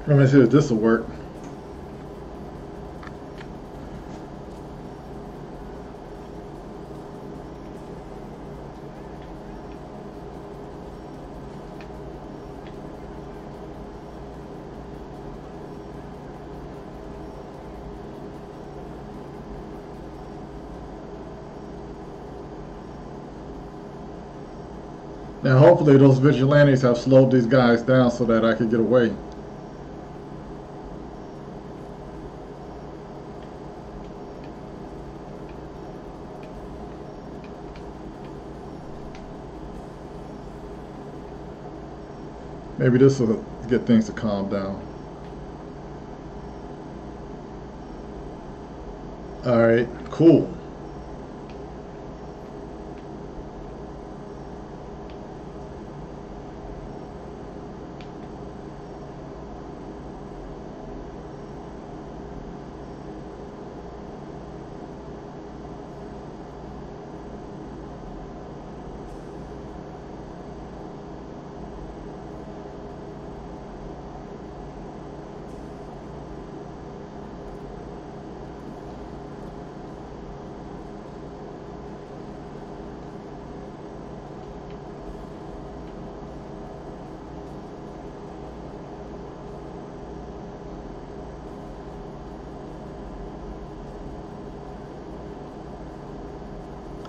Let me see if this will work. Now hopefully those vigilantes have slowed these guys down so that I could get away. Maybe this will get things to calm down. Alright, cool.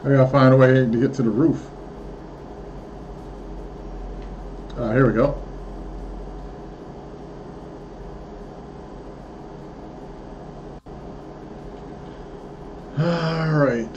I gotta find a way to get to the roof. Here we go. All right.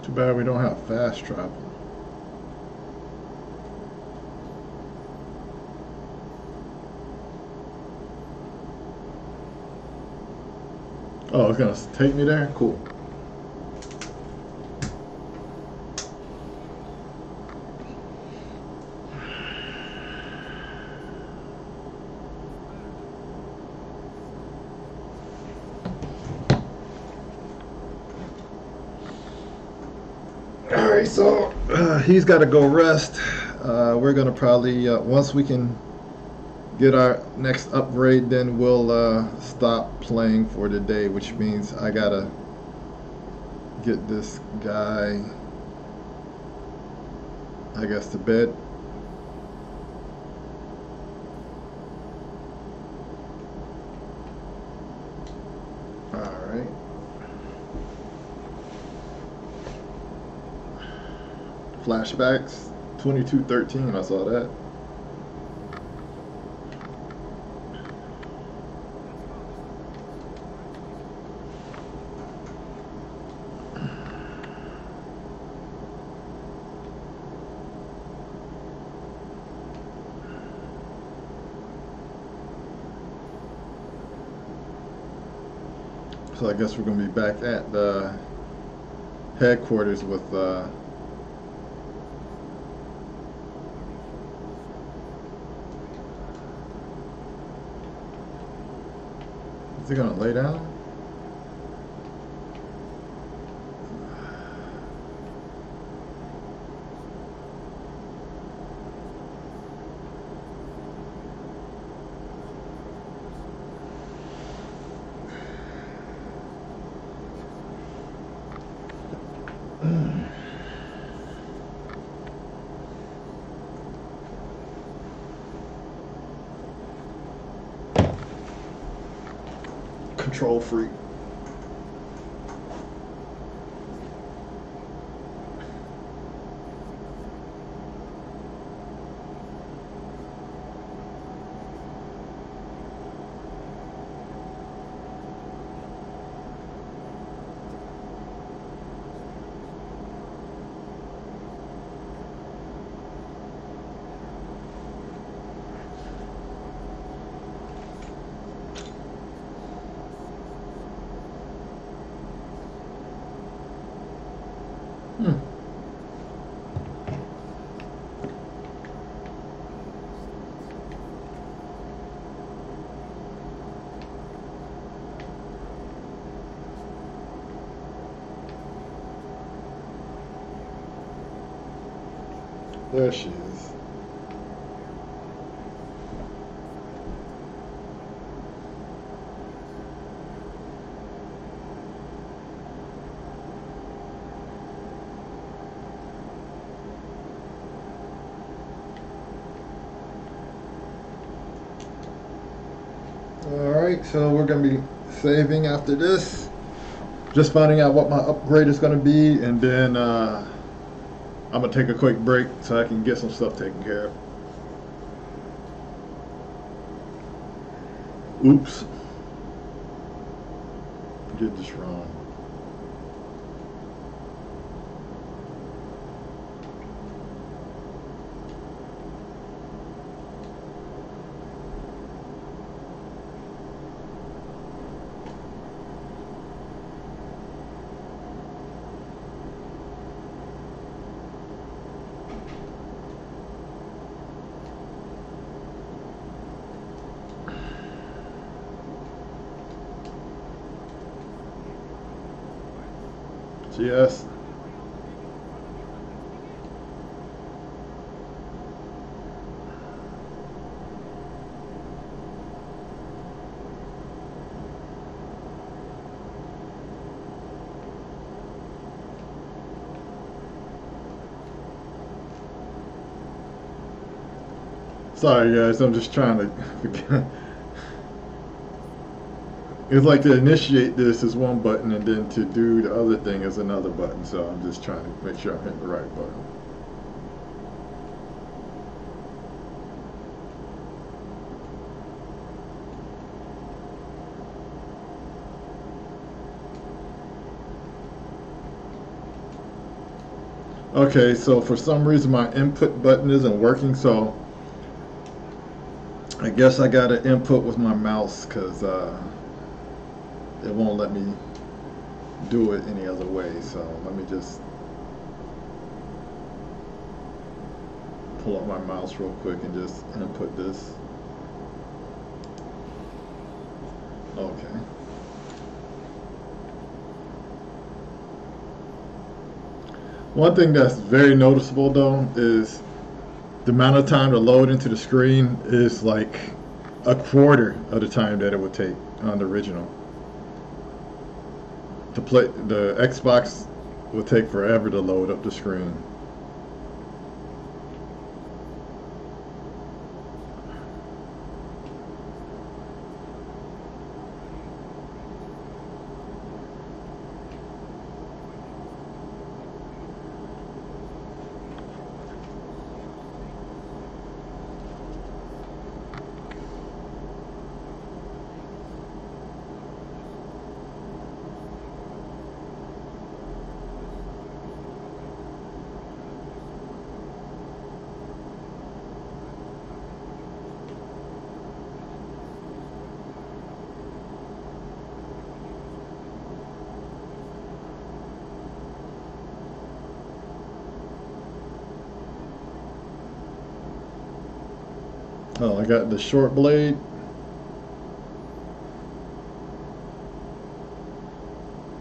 Too bad we don't have fast travel. Oh, it's gonna take me there? Cool. All right, so he's got to go rest. We're gonna probably once we can get our next upgrade, then we'll stop playing for the day, which means I gotta get this guy, I guess, to bed. All right. Flashbacks 2213, I saw that. So I guess we're gonna be back at the headquarters with is he gonna lay down? Control freak. There she is. Alright, so we're going to be saving after this. Just finding out what my upgrade is going to be, and then I'm going to take a quick break so I can get some stuff taken care of. Oops. Did this wrong. GS. Sorry guys, I'm just trying to it's like to initiate this is one button and then to do the other thing is another button, so I'm just trying to make sure I'm hitting the right button. Okay, so for some reason my input button isn't working, so I guess I gotta input with my mouse because it won't let me do it any other way. So let me just pull up my mouse real quick and just input this. Okay. One thing that's very noticeable though is the amount of time to load into the screen is like a quarter of the time that it would take on the original. To play the Xbox would take forever to load up the screen. Oh, I got the short blade.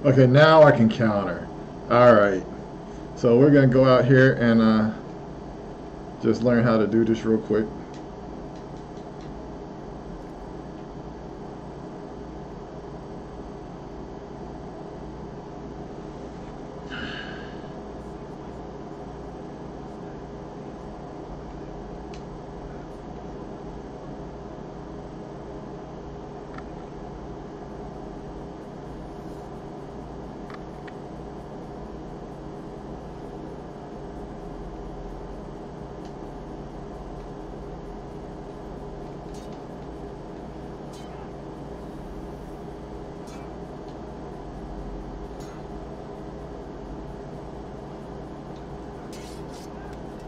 Okay, now I can counter. Alright. So we're going to go out here and just learn how to do this real quick.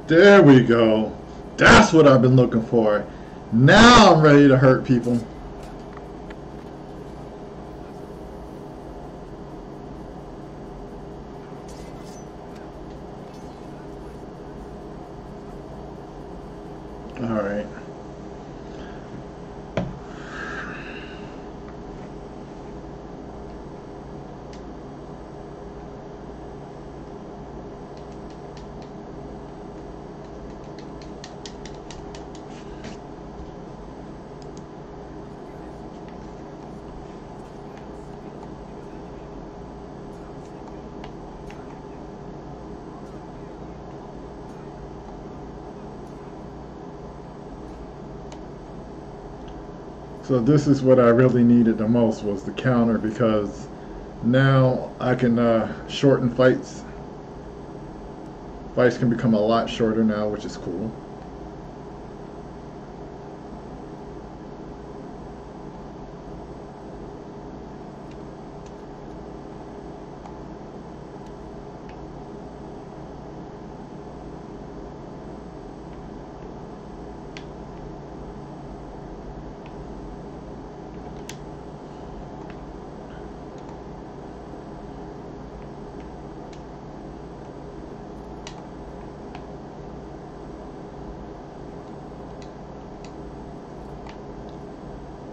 There we go. That's what I've been looking for. Now I'm ready to hurt people. All right. So this is what I really needed the most, was the counter, because now I can shorten fights. Fights can become a lot shorter now, which is cool.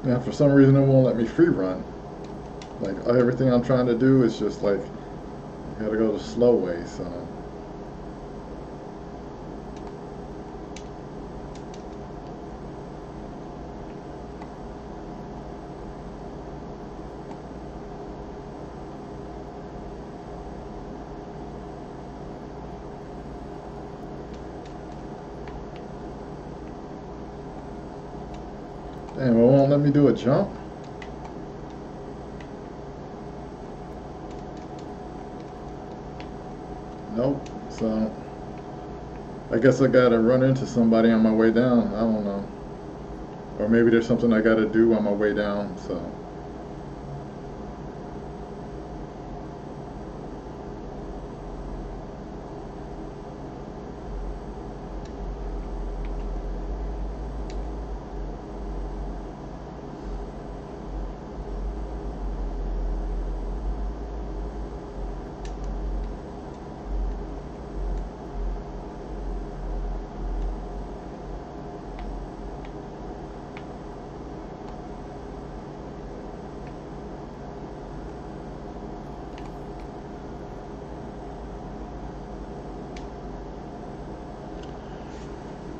Now for some reason it won't let me free run. Like everything I'm trying to do is just like Gotta go the slow way, so. Damn, it won't let me do a jump? Nope. So I guess I gotta run into somebody on my way down. I don't know. Or maybe there's something I gotta do on my way down, so.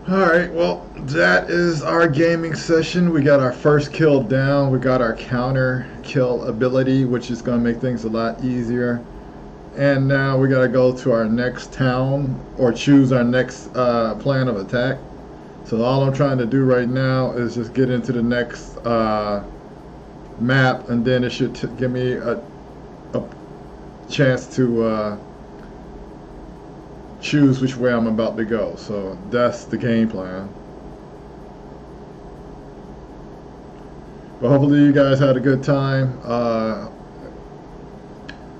Alright, well, that is our gaming session. We got our first kill down. We got our counter kill ability, which is going to make things a lot easier. And now we got to go to our next town, or choose our next plan of attack. So all I'm trying to do right now is just get into the next map, and then it should give me a chance to choose which way I'm about to go. So that's the game plan. But hopefully you guys had a good time.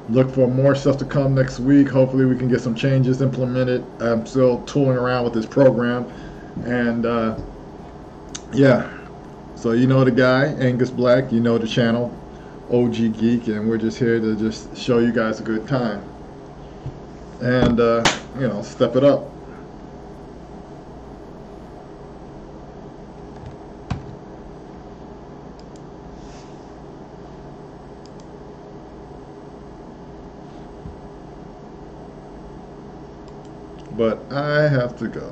Look for more stuff to come next week. Hopefully we can get some changes implemented. I'm still tooling around with this program. And yeah, so you know the guy, Angus Black, you know the channel, OG Geek, and we're just here to just show you guys a good time. And you know, step it up. But I have to go.